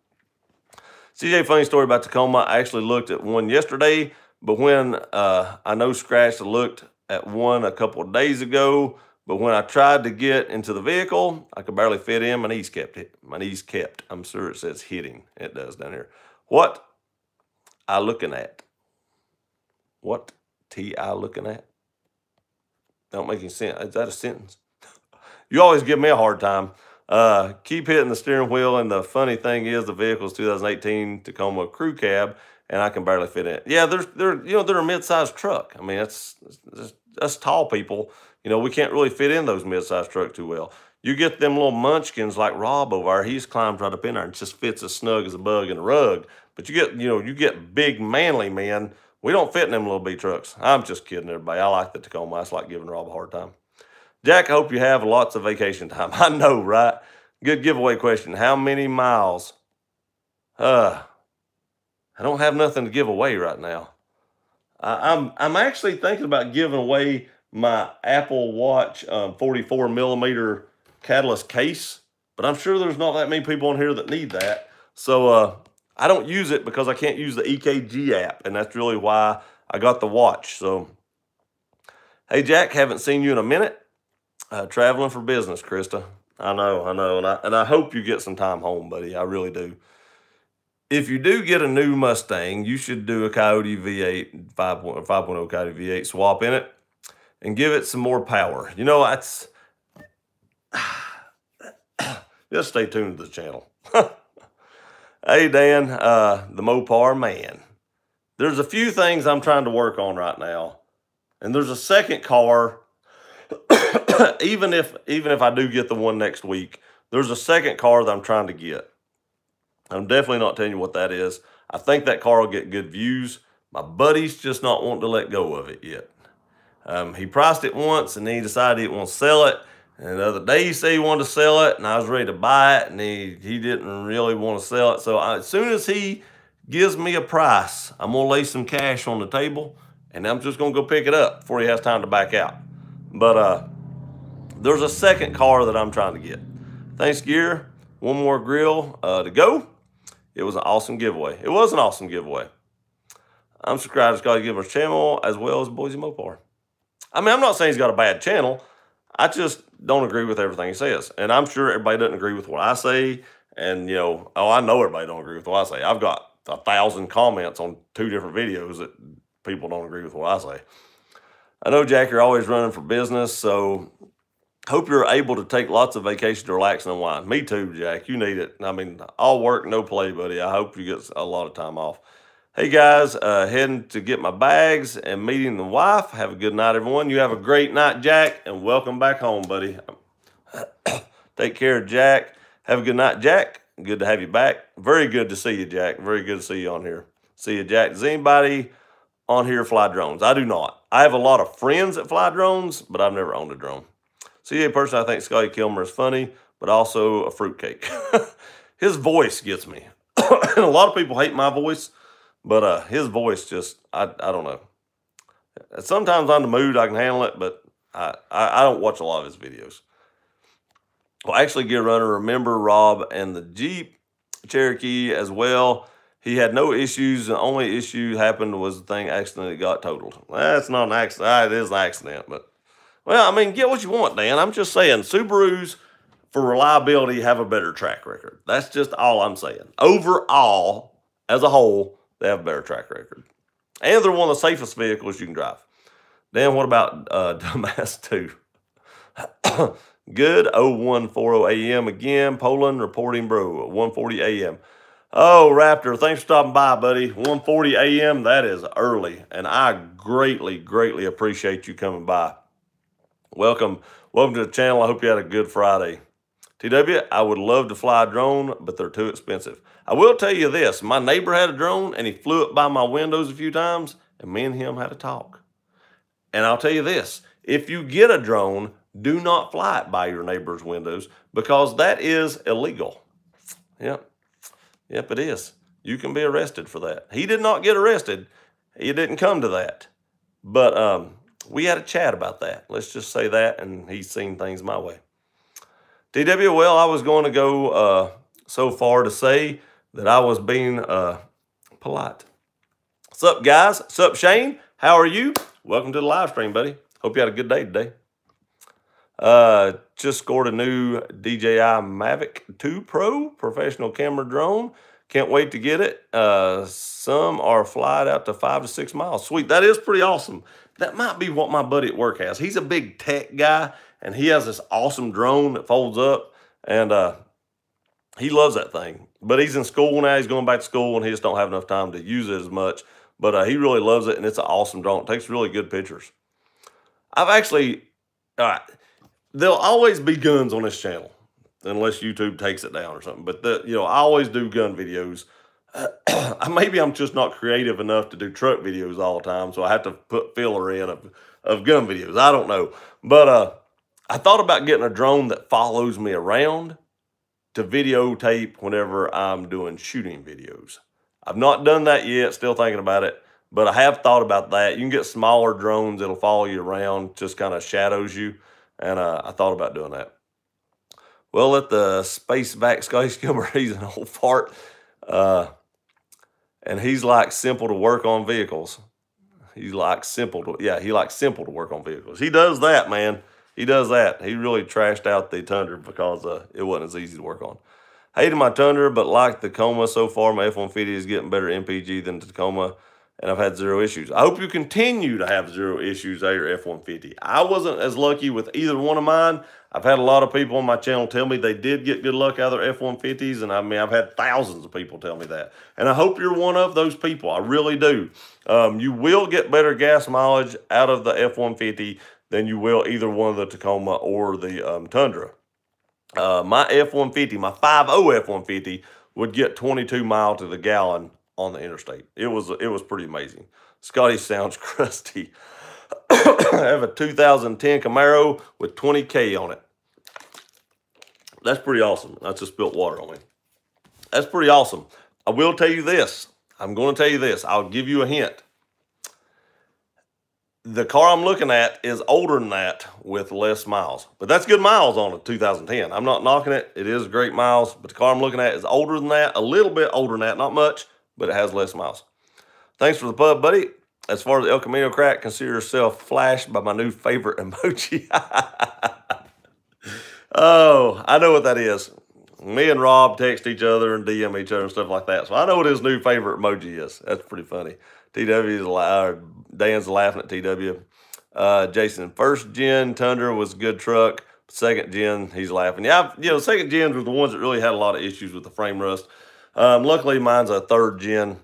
CJ, funny story about Tacoma. I actually looked at one yesterday, but when I know Scratch looked at one a couple of days ago, but when I tried to get into the vehicle, I could barely fit in. My knees kept it. My knees kept. I'm sure it says hitting. It does down here. What I looking at? What T.I. looking at? Don't make any sense. Is that a sentence? You always give me a hard time. Keep hitting the steering wheel, and the funny thing is the vehicle's 2018 Tacoma crew cab, and I can barely fit in. Yeah, they're a mid-sized truck. I mean, that's tall people. You know, we can't really fit in those mid-sized trucks too well. You get them little munchkins like Rob over there, he's climbed right up in there and just fits as snug as a bug in a rug. But you get big manly men. We don't fit in them little B trucks. I'm just kidding everybody. I like the Tacoma. I just like giving Rob a hard time. Jack, I hope you have lots of vacation time. I know, right? Good giveaway question. How many miles? I don't have nothing to give away right now. I'm actually thinking about giving away my Apple Watch 44 millimeter Catalyst case, but I'm sure there's not that many people on here that need that. So I don't use it because I can't use the EKG app, and that's really why I got the watch. So, hey, Jack, haven't seen you in a minute. Traveling for business, Krista. I know, and I hope you get some time home, buddy. I really do. If you do get a new Mustang, you should do a Coyote V8, 5.0 Coyote V8 swap in it and give it some more power. You know, that's... Just stay tuned to the channel. Hey, Dan, the Mopar man. There's a few things I'm trying to work on right now. And there's a second car... even if I do get the one next week, there's a second car that I'm trying to get. I'm definitely not telling you what that is. I think that car will get good views. My buddy's just not wanting to let go of it yet. He priced it once, and then he decided he didn't want to sell it. And the other day he said he wanted to sell it, and I was ready to buy it, and he didn't really want to sell it. So as soon as he gives me a price, I'm going to lay some cash on the table, and I'm just going to go pick it up before he has time to back out. But there's a second car that I'm trying to get. Thanks, Gear. One more grill to go. It was an awesome giveaway. It was an awesome giveaway. I'm subscribed to Scotty Gilmer's channel as well as Boise Mopar. I mean, I'm not saying he's got a bad channel. I just don't agree with everything he says. And I'm sure everybody doesn't agree with what I say. And, I know everybody don't agree with what I say. I've got 1,000 comments on 2 different videos that people don't agree with what I say. I know, Jack, you're always running for business, so hope you're able to take lots of vacation to relax and unwind. Me too, Jack. You need it. I mean, all work, no play, buddy. I hope you get a lot of time off. Hey, guys, heading to get my bags and meeting the wife. Have a good night, everyone. You have a great night, Jack, and welcome back home, buddy. Take care, Jack. Have a good night, Jack. Good to have you back. Very good to see you, Jack. Very good to see you on here. See you, Jack. Does anybody on here fly drones? I do not. I have a lot of friends that fly drones, but I've never owned a drone. See, personally, I think Scotty Kilmer is funny, but also a fruitcake. His voice gets me. And a lot of people hate my voice, but his voice just, I don't know. Sometimes on the mood, I can handle it, but I don't watch a lot of his videos. Well, actually, Gear Runner, remember Rob and the Jeep Cherokee as well. He had no issues. The only issue happened was the thing accidentally got totaled. That's not an accident. It is an accident, but... Well, I mean, get what you want, Dan. I'm just saying Subarus, for reliability, have a better track record. That's just all I'm saying. Overall, as a whole, they have a better track record. And they're one of the safest vehicles you can drive. Dan, what about Dumbass 2? Good. 0140 a.m. again. Poland reporting, bro. 1:40 a.m. Oh, Raptor, thanks for stopping by, buddy. 1:40 a.m., that is early. And I greatly, greatly appreciate you coming by. Welcome to the channel. I hope you had a good Friday. TW, I would love to fly a drone, but they're too expensive. I will tell you this. My neighbor had a drone, and he flew it by my windows a few times, and me and him had a talk. And I'll tell you this. If you get a drone, do not fly it by your neighbor's windows because that is illegal. Yep. Yep, it is. You can be arrested for that. He did not get arrested. It didn't come to that. But we had a chat about that. Let's just say that, and he's seen things my way. TW, well, I was going to go so far to say that I was being polite. What's up, guys? What's up, Shane? How are you? Welcome to the live stream, buddy. Hope you had a good day today. Just scored a new DJI Mavic 2 Pro professional camera drone. Can't wait to get it. Some are flight out to 5 to 6 miles. Sweet. That is pretty awesome. That might be what my buddy at work has. He's a big tech guy, and he has this awesome drone that folds up, and he loves that thing. But he's in school now. He's going back to school, and he just don't have enough time to use it as much. But he really loves it, and it's an awesome drone. It takes really good pictures. I've actually, all right, there'll always be guns on this channel unless YouTube takes it down or something. But, I always do gun videos. Maybe I'm just not creative enough to do truck videos all the time, so I have to put filler in of gun videos. I don't know. But I thought about getting a drone that follows me around to videotape whenever I'm doing shooting videos. I've not done that yet, still thinking about it, but I have thought about that. You can get smaller drones that'll follow you around, just kind of shadows you, and I thought about doing that. Well, let the space back Scotty Skimmer, he's an old fart, and he's like simple to work on vehicles. He likes simple to work on vehicles. He does that, man. He does that. He really trashed out the Tundra because it wasn't as easy to work on. Hated my Tundra, but like the Tacoma so far, my F-150 is getting better MPG than the Tacoma, and I've had zero issues. I hope you continue to have zero issues at your F-150. I wasn't as lucky with either one of mine. I've had a lot of people on my channel tell me they did get good luck out of their F-150s, and I mean, I've had thousands of people tell me that. And I hope you're one of those people. I really do. You will get better gas mileage out of the F-150 than you will either one of the Tacoma or the Tundra. My F-150, my 5.0 F-150 would get 22 miles to the gallon on the interstate. It was pretty amazing. Scotty sounds crusty. I have a 2010 Camaro with 20K on it. That's pretty awesome. I just spilled water on me. That's pretty awesome. I will tell you this. I'm going to tell you this. I'll give you a hint. The car I'm looking at is older than that with less miles. But that's good miles on a 2010. I'm not knocking it. It is great miles. But the car I'm looking at is older than that. A little bit older than that. Not much, but it has less miles. Thanks for the pub, buddy. As far as El Camino crack, consider yourself flashed by my new favorite emoji. Oh, I know what that is. Me and Rob text each other and DM each other and stuff like that. So I know what his new favorite emoji is. That's pretty funny. Dan's laughing at TW. Jason, first gen Tundra was a good truck. Second gen, he's laughing. Yeah, second gens were the ones that really had a lot of issues with the frame rust. Luckily, mine's a third gen.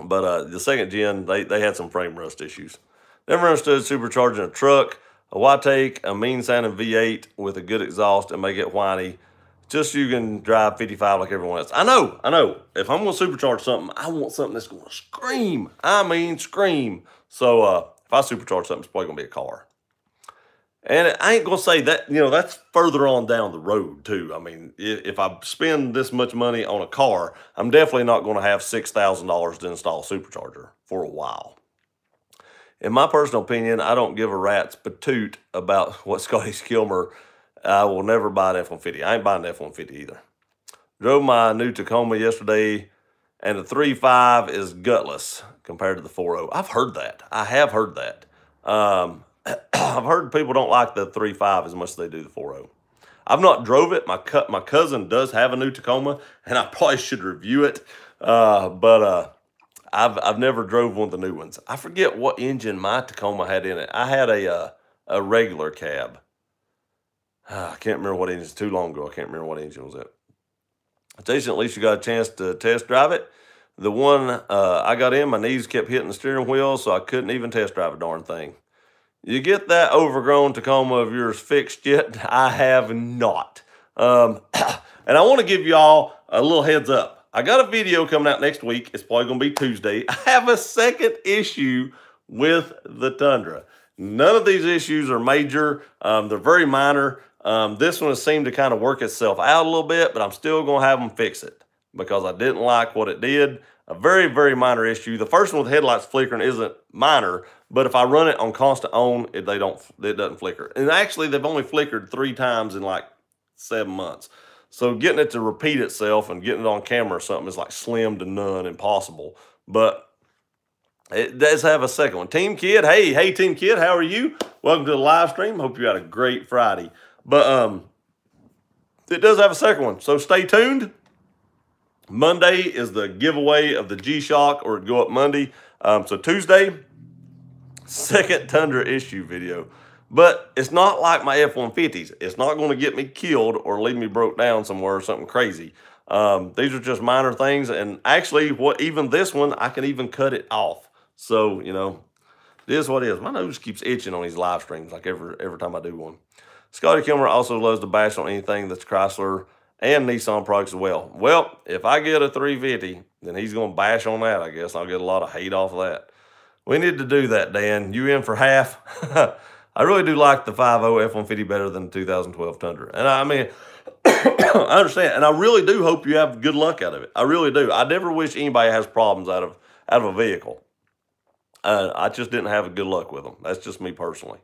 But the second gen, they had some frame rust issues. Never understood supercharging a truck. Why take a mean sounding V8 with a good exhaust and make it whiny just so you can drive 55 like everyone else? I know. If I'm going to supercharge something, I want something that's going to scream. I mean, scream. So if I supercharge something, it's probably going to be a car. And I ain't going to say that, that's further on down the road, too. I mean, if I spend this much money on a car, I'm definitely not going to have $6,000 to install a supercharger for a while. In my personal opinion, I don't give a rat's patoot about what Scotty Skilmer. I will never buy an F-150. I ain't buying an F-150 either. Drove my new Tacoma yesterday, and the 3.5 is gutless compared to the 4.0. I've heard that. I have heard that. I've heard people don't like the 3.5 as much as they do the 4.0. I've not drove it. My cousin does have a new Tacoma, and I probably should review it. But I've never drove one of the new ones. I forget what engine my Tacoma had in it. I had a regular cab. I can't remember what engine. It's too long ago. I can't remember what engine was it. Jason, at least you got a chance to test drive it. The one I got in, my knees kept hitting the steering wheel, so I couldn't even test drive a darn thing. You get that overgrown Tacoma of yours fixed yet? I have not. And I want to give y'all a little heads up. I got a video coming out next week. It's probably going to be Tuesday. I have a second issue with the Tundra. None of these issues are major. They're very minor. This one has seemed to kind of work itself out a little bit, but I'm still going to have them fix it because I didn't like what it did. A very, very minor issue. The first one with headlights flickering isn't minor, but if I run it on constant on, it doesn't flicker. And actually, they've only flickered 3 times in like 7 months. So getting it to repeat itself and getting it on camera or something is like slim to none, impossible. But it does have a second one. Team Kid, hey Team Kid, how are you? Welcome to the live stream. Hope you had a great Friday. But it does have a second one, so stay tuned. Monday is the giveaway of the G-Shock, or it'd go up Monday. So Tuesday, second Tundra issue video. But it's not like my F-150s. It's not going to get me killed or leave me broke down somewhere or something crazy. These are just minor things. And actually, even this one, I can even cut it off. So, you know, it is what it is. My nose keeps itching on these live streams, like every time I do one. Scotty Kilmer also loves to bash on anything that's Chrysler and Nissan products as well. Well, if I get a 350, then he's going to bash on that, I guess. I'll get a lot of hate off of that. We need to do that, Dan. You in for half? I really do like the 5.0 F-150 better than the 2012 Tundra. And I mean, I understand. And I really do hope you have good luck out of it. I really do. I never wish anybody has problems out of a vehicle. I just didn't have good luck with them. That's just me personally.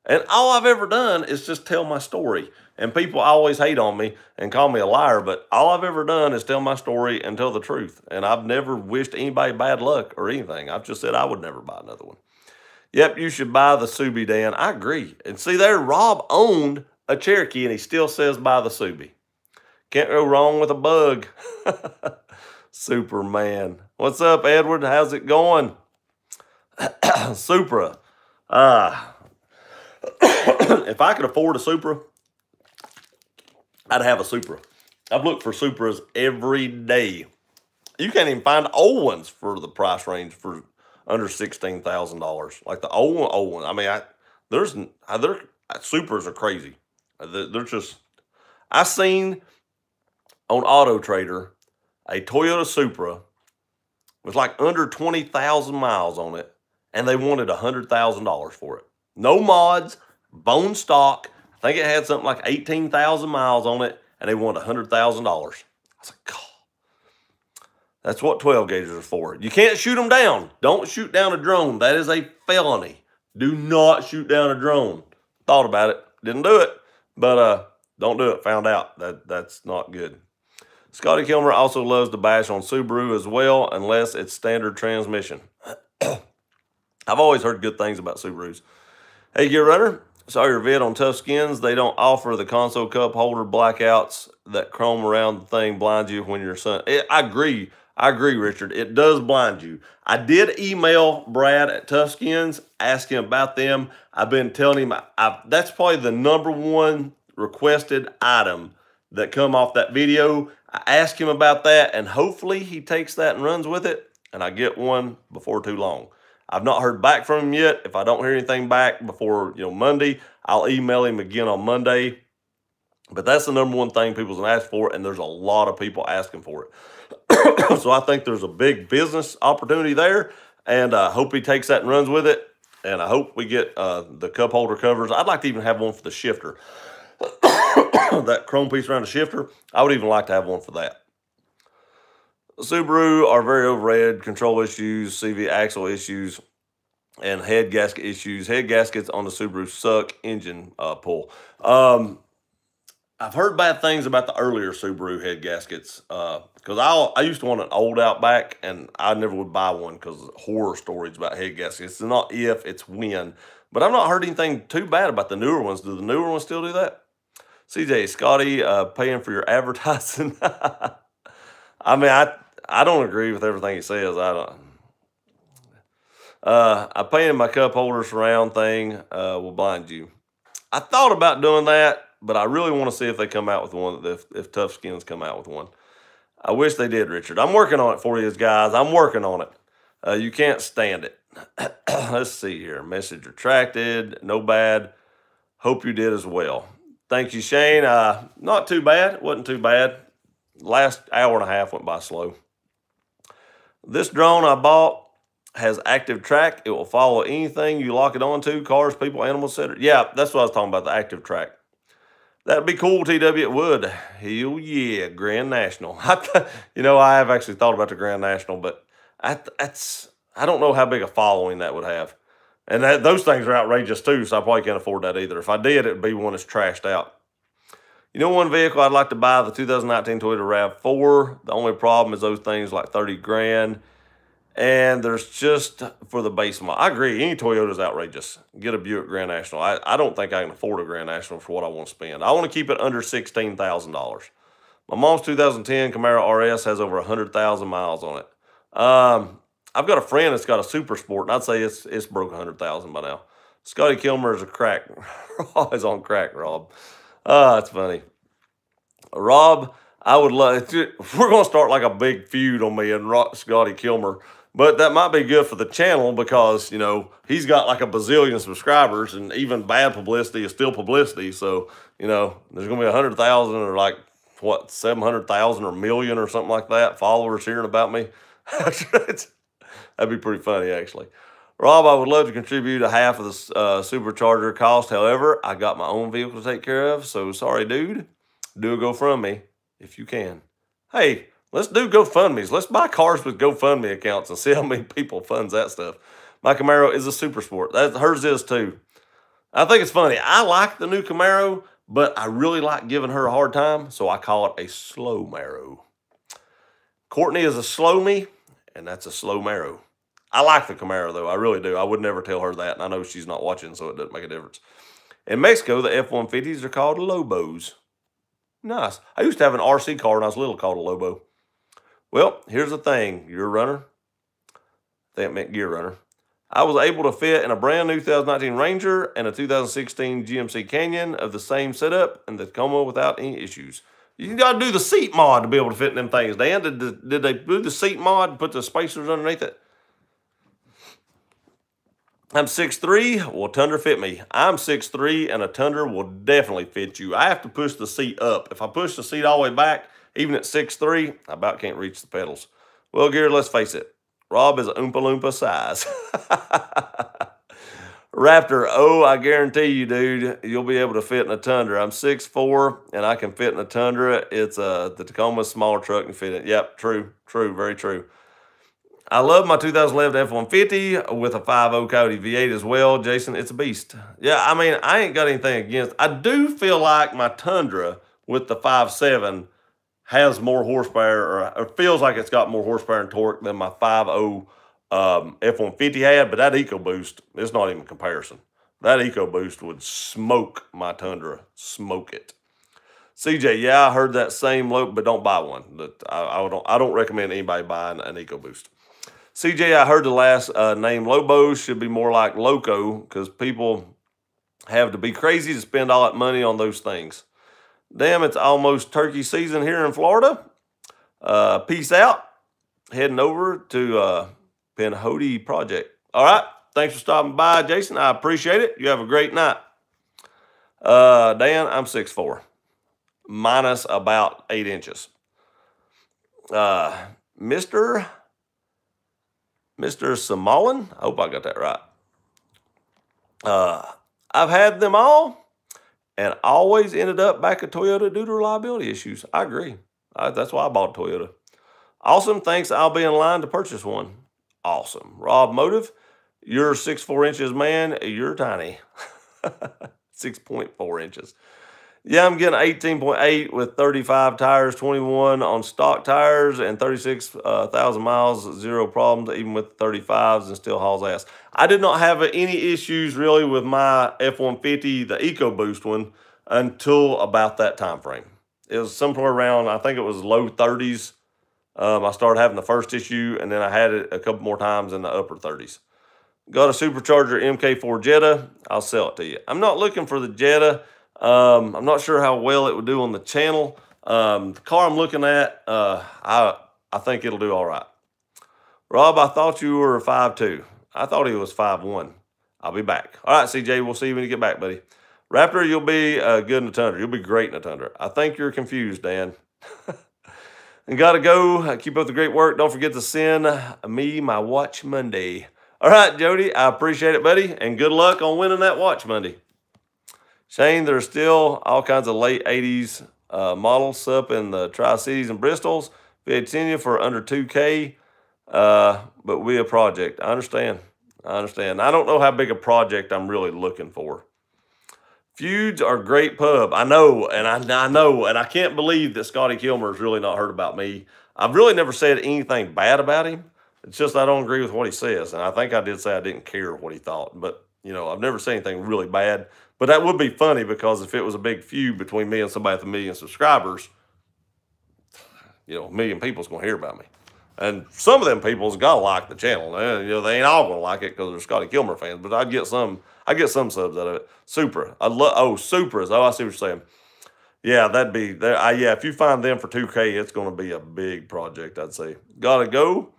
And all I've ever done is just tell my story. And people always hate on me and call me a liar, but all I've ever done is tell my story and tell the truth. And I've never wished anybody bad luck or anything. I've just said I would never buy another one. Yep, you should buy the Subi, Dan. I agree. And see there, Rob owned a Cherokee and he still says buy the Subi. Can't go wrong with a bug. Superman. What's up, Edward? How's it going? Supra. If I could afford a Supra, I'd have a Supra. I've looked for Supras every day. You can't even find old ones for the price range for under $16,000. Like the old one. I mean, Supras are crazy. They're just. I seen on Auto Trader a Toyota Supra with like under 20,000 miles on it, and they wanted $100,000 for it. No mods, bone stock. I think it had something like 18,000 miles on it, and they wanted $100,000. I was like, God. That's what 12 gaugers are for. You can't shoot them down. Don't shoot down a drone. That is a felony. Do not shoot down a drone. Thought about it. Didn't do it. But don't do it. Found out. That's not good. Scotty Kilmer also loves to bash on Subaru as well, unless it's standard transmission. I've always heard good things about Subarus. Hey, Gear Runner. Saw your vid on Tough Skins. They don't offer the console cup holder blackouts. That chrome around the thing blinds you when you're sun. I agree. I agree, Richard. It does blind you. I did email Brad at Tough Skins, ask him about them. I've been telling him that's probably the #1 requested item that come off that video. I asked him about that, and hopefully he takes that and runs with it, and I get one before too long. I've not heard back from him yet. If I don't hear anything back before Monday, I'll email him again on Monday. But that's the #1 thing people's gonna ask for, and there's a lot of people asking for it. So I think there's a big business opportunity there, and I hope he takes that and runs with it. And I hope we get the cup holder covers. I'd like to even have one for the shifter. That chrome piece around the shifter, I would even like to have one for that. Subaru are very overrated. Control issues, CV axle issues, and head gasket issues. Head gaskets on the Subaru suck. Engine pull. I've heard bad things about the earlier Subaru head gaskets because I used to want an old Outback, and I never would buy one because horror stories about head gaskets. It's not if, it's when. But I've not heard anything too bad about the newer ones. Do the newer ones still do that? CJ, Scotty, paying for your advertising. I mean, I don't agree with everything he says. I painted my cup holders round thing will blind you. I thought about doing that, but I really want to see if they come out with one, if Tough Skins come out with one. I wish they did, Richard. I'm working on it for you guys. I'm working on it. You can't stand it. Let's see here. Message retracted. No bad. Hope you did as well. Thank you, Shane. Not too bad. Wasn't too bad. Last hour and a half went by slow. This drone I bought has active track. It will follow anything you lock it onto, cars, people, animals, etc. Yeah, that's what I was talking about, the active track. That'd be cool, TW. It would. Hell yeah, Grand National. I have actually thought about the Grand National, but I don't know how big a following that would have. And those things are outrageous too, so I probably can't afford that either. If I did, it'd be one that's trashed out. You know, one vehicle I'd like to buy, the 2019 Toyota RAV4. The only problem is those things like 30 grand. And there's just for the base model. I agree, any Toyota is outrageous. Get a Buick Grand National. I don't think I can afford a Grand National for what I want to spend. I want to keep it under $16,000. My mom's 2010 Camaro RS has over 100,000 miles on it. I've got a friend that's got a Super Sport, and I'd say it's broke 100,000 by now. Scotty Kilmer is a crack. Always on crack, Rob. That's funny. Rob, I would love. We're going to start like a big feud on me and Scotty Kilmer. But that might be good for the channel because, he's got like a bazillion subscribers, and even bad publicity is still publicity. So, there's going to be 100,000 or like, 700,000 or million or something like that followers hearing about me. That'd be pretty funny, actually. Rob, I would love to contribute a half of the supercharger cost. However, I got my own vehicle to take care of. So sorry, dude. Do a GoFundMe if you can. Hey, let's do GoFundMes. Let's buy cars with GoFundMe accounts and see how many people funds that stuff. My Camaro is a Super Sport. Hers is too. I think it's funny. I like the new Camaro, but I really like giving her a hard time, so I call it a slow Maro. Courtney is a slow me, and that's a slow Maro. I like the Camaro, though. I really do. I would never tell her that, and I know she's not watching, so it doesn't make a difference. In Mexico, the F-150s are called Lobos. Nice. I used to have an RC car when I was little called a Lobo. Well, here's the thing. You're a runner. That meant gear runner. I was able to fit in a brand new 2019 Ranger and a 2016 GMC Canyon of the same setup in the Tacoma without any issues. You got to do the seat mod to be able to fit in them things. Dan, did they do the seat mod and put the spacers underneath it? I'm 6'3", will Tundra fit me? I'm 6'3", and a Tundra will definitely fit you. I have to push the seat up. If I push the seat all the way back, even at 6'3", I about can't reach the pedals. Well, Gary, let's face it. Rob is a Oompa Loompa size. Raptor, oh, I guarantee you, dude, you'll be able to fit in a Tundra. I'm 6'4", and I can fit in a Tundra. It's the Tacoma smaller truck and fit it. Yep, true, very true. I love my 2011 F-150 with a 5.0 Coyote V8 as well. Jason, it's a beast. Yeah, I mean, I ain't got anything against. I do feel like my Tundra with the 5.7 has more horsepower, or feels like it's got more horsepower and torque than my 5.0 F-150 had, but that EcoBoost, it's not even comparison. That EcoBoost would smoke my Tundra, smoke it. CJ, yeah, I heard that same lope, but don't buy one. But I don't recommend anybody buying an EcoBoost. CJ, I heard the last name Lobos should be more like Loco because people have to be crazy to spend all that money on those things. Damn, it's almost turkey season here in Florida. Peace out. Heading over to Penhody Project. All right. Thanks for stopping by, Jason. I appreciate it. You have a great night. Dan, I'm 6'4", minus about 8 inches. Mr. Samolan, I hope I got that right. I've had them all and always ended up back at Toyota due to reliability issues. I agree. That's why I bought a Toyota. Awesome. Thanks. I'll be in line to purchase one. Awesome. Rob Motive, you're 6'4" inches, man. You're tiny. 6.4 inches. Yeah, I'm getting 18.8 with 35 tires, 21 on stock tires, and 36,000 miles, zero problems, even with 35s, and still hauls ass. I did not have any issues really with my F-150, the EcoBoost one, until about that time frame. It was somewhere around, I think it was low 30s. I started having the first issue, and then I had it a couple more times in the upper 30s. Got a supercharger MK4 Jetta. I'll sell it to you. I'm not looking for the Jetta. I'm not sure how well it would do on the channel. The car I'm looking at, I think it'll do all right. Rob, I thought you were 5'2". I thought he was 5'1". I'll be back. All right, CJ, we'll see you when you get back, buddy. Raptor, you'll be good in the tundra. You'll be great in the tundra. I think you're confused, Dan. And got to go. Keep up the great work. Don't forget to send me my watch Monday. All right, Jody, I appreciate it, buddy, and good luck on winning that watch Monday. Shane, there's still all kinds of late 80s models up in the Tri-Cities and Bristols. Virginia for under 2K, but we a project. I understand. I don't know how big a project I'm really looking for. Feuds are great pub. I know, and I know, and I can't believe that Scotty Kilmer's really not heard about me. I've really never said anything bad about him. It's just I don't agree with what he says, and I think I did say I didn't care what he thought. But, you know, I've never said anything really bad. But that would be funny because if it was a big feud between me and somebody with 1 million subscribers, you know, 1 million people's going to hear about me. And some of them people's got to like the channel. You know, they ain't all going to like it because they're Scotty Kilmer fans, but I get some subs out of it. Supra. Supras. Oh, I see what you're saying. Yeah, that'd be there. Yeah, if you find them for 2K, it's going to be a big project, I'd say. Got to go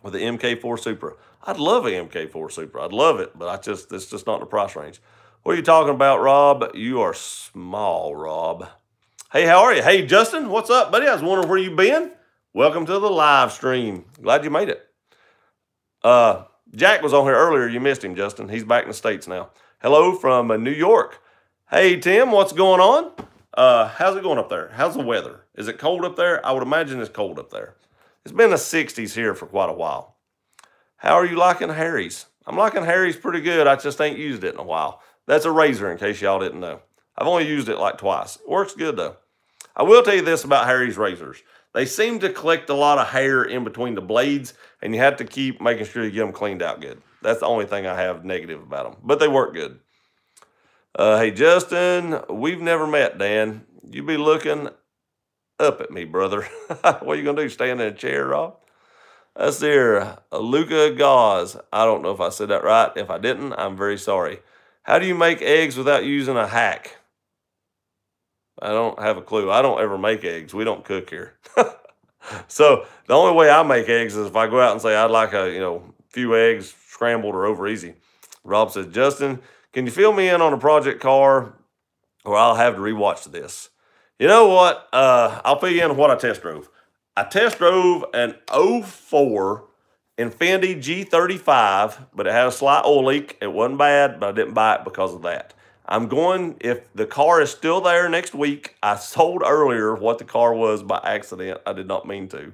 with the MK4 Supra. I'd love a MK4 Supra. I'd love it, but it's just not in the price range. What are you talking about, Rob? You are small, Rob. Hey, how are you? Hey, Justin, what's up, buddy? I was wondering where you been. Welcome to the live stream. Glad you made it. Jack was on here earlier. You missed him, Justin. He's back in the States now. Hello from New York. Hey, Tim, what's going on? How's it going up there? How's the weather? Is it cold up there? I would imagine it's cold up there. It's been the 60s here for quite a while. How are you liking Harry's? I'm liking Harry's pretty good. I just ain't used it in a while. That's a razor, in case y'all didn't know. I've only used it like twice. It works good, though. I will tell you this about Harry's razors. They seem to collect a lot of hair in between the blades, and you have to keep making sure you get them cleaned out good. That's the only thing I have negative about them, but they work good. Hey, Justin, we've never met, Dan. You be looking up at me, brother. What are you going to do, stand in a chair, Rob? That's there, Luca Gauze. I don't know if I said that right. If I didn't, I'm very sorry. How do you make eggs without using a hack? I don't have a clue. I don't ever make eggs. We don't cook here. So the only way I make eggs is if I go out and say I'd like a few eggs scrambled or over easy. Rob says, Justin, can you fill me in on a project car or I'll have to rewatch this? You know what? I'll fill you in on what I test drove. I test drove an 04 Infiniti G35, but it had a slight oil leak. It wasn't bad, but I didn't buy it because of that. I'm going, if the car is still there next week, I sold earlier what the car was by accident. I did not mean to.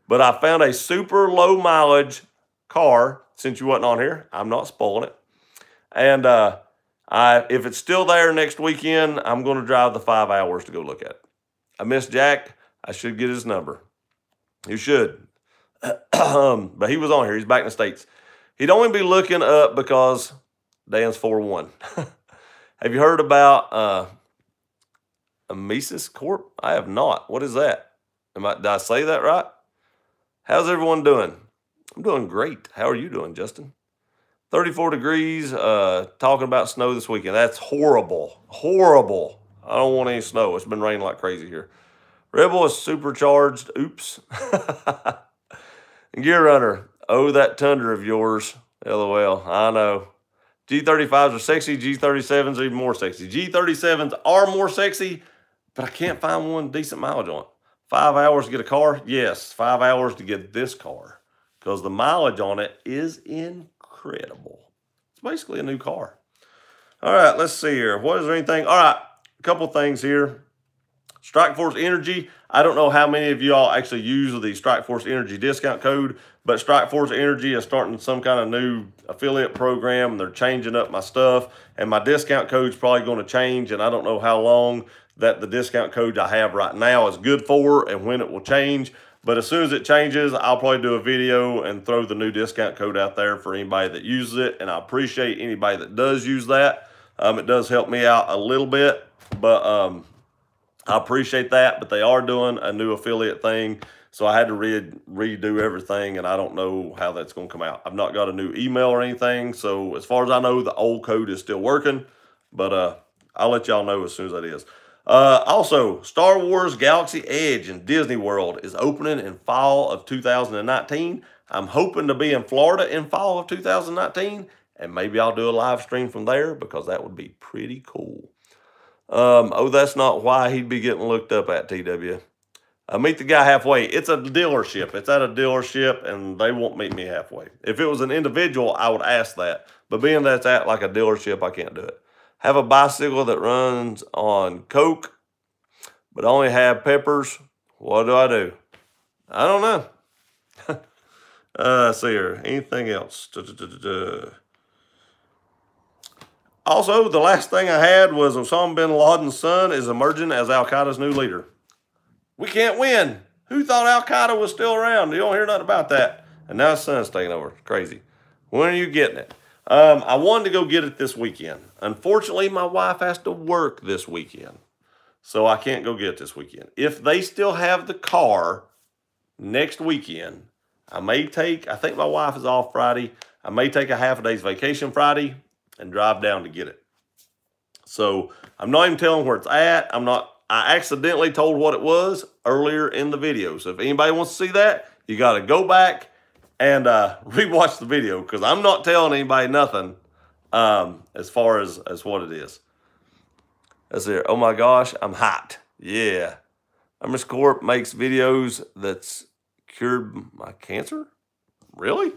But I found a super low mileage car, since you wasn't on here. I'm not spoiling it. And if it's still there next weekend, I'm going to drive the 5 hours to go look at it. I miss Jack. I should get his number. You should. But he was on here. He's back in the States. He'd only be looking up because Dan's 4-1. Have you heard about Mises Corp? I have not. What is that? Did I say that right? How's everyone doing? I'm doing great. How are you doing, Justin? 34 degrees, talking about snow this weekend. That's horrible. Horrible. I don't want any snow. It's been raining like crazy here. Rebel is supercharged. Oops. Gear Runner. Oh, that Tundra of yours. LOL. I know. G35s are sexy. G37s are even more sexy. G37s are more sexy, but I can't find one decent mileage on it. 5 hours to get a car? Yes, 5 hours to get this car because the mileage on it is incredible. It's basically a new car. All right, let's see here. What is there anything? All right, a couple things here. Strikeforce Energy. I don't know how many of y'all actually use the Strikeforce Energy discount code, but Strikeforce Energy is starting some kind of new affiliate program. They're changing up my stuff, and my discount code's probably going to change, and I don't know how long that the discount code I have right now is good for and when it will change. But as soon as it changes, I'll probably do a video and throw the new discount code out there for anybody that uses it, and I appreciate anybody that does use that. It does help me out a little bit, but I appreciate that, but they are doing a new affiliate thing, so I had to redo everything, and I don't know how that's going to come out. I've not got a new email or anything, so as far as I know, the old code is still working, but I'll let y'all know as soon as that is. Also, Star Wars Galaxy Edge in Disney World is opening in fall of 2019. I'm hoping to be in Florida in fall of 2019, and maybe I'll do a live stream from there because that would be pretty cool. Oh, that's not why he'd be getting looked up at, TW. Meet the guy halfway. It's a dealership. It's at a dealership, and they won't meet me halfway. If it was an individual, I would ask that. But being that it's at like a dealership, I can't do it. Have a bicycle that runs on Coke, but only have peppers. What do? I don't know. Let's see here. Anything else? Also, the last thing I had was Osama bin Laden's son is emerging as Al-Qaeda's new leader. We can't win. Who thought Al-Qaeda was still around? You don't hear nothing about that. And now his son's taking over. Crazy. When are you getting it? I wanted to go get it this weekend. Unfortunately, my wife has to work this weekend. So I can't go get it this weekend. If they still have the car next weekend, I think my wife is off Friday. I may take a half a day's vacation Friday and drive down to get it. So I'm not even telling where it's at. I accidentally told what it was earlier in the video. So if anybody wants to see that, you got to go back and rewatch the video because I'm not telling anybody nothing as far as what it is. That's it. Oh my gosh, I'm hot. Yeah. Corp makes videos that's cured my cancer? Really?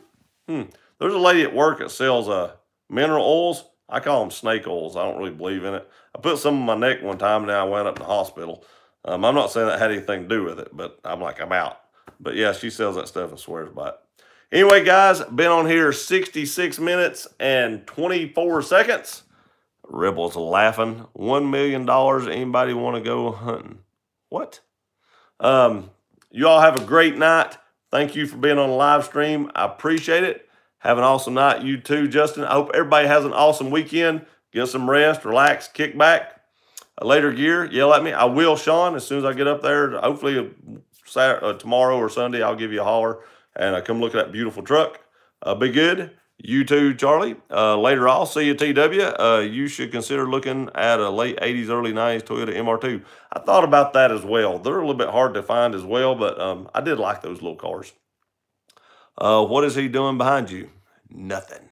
There's a lady at work that sells mineral oils. I call them snake oils. I don't really believe in it. I put some in my neck one time, and then I wound up in the hospital. I'm not saying that had anything to do with it, but I'm out. But yeah, she sells that stuff and swears by it. Anyway, guys, been on here 66 minutes and 24 seconds. Rebels laughing. $1 million. Anybody want to go hunting? What? You all have a great night. Thank you for being on the live stream. I appreciate it. Have an awesome night. You too, Justin. I hope everybody has an awesome weekend. Get some rest, relax, kick back. Later gear, yell at me. I will, Sean, as soon as I get up there. Hopefully tomorrow or Sunday, I'll give you a holler and come look at that beautiful truck. Be good. You too, Charlie. Later, I'll see you, TW. You should consider looking at a late 80s, early 90s Toyota MR2. I thought about that as well. They're a little bit hard to find as well, but I did like those little cars. What is he doing behind you? Nothing.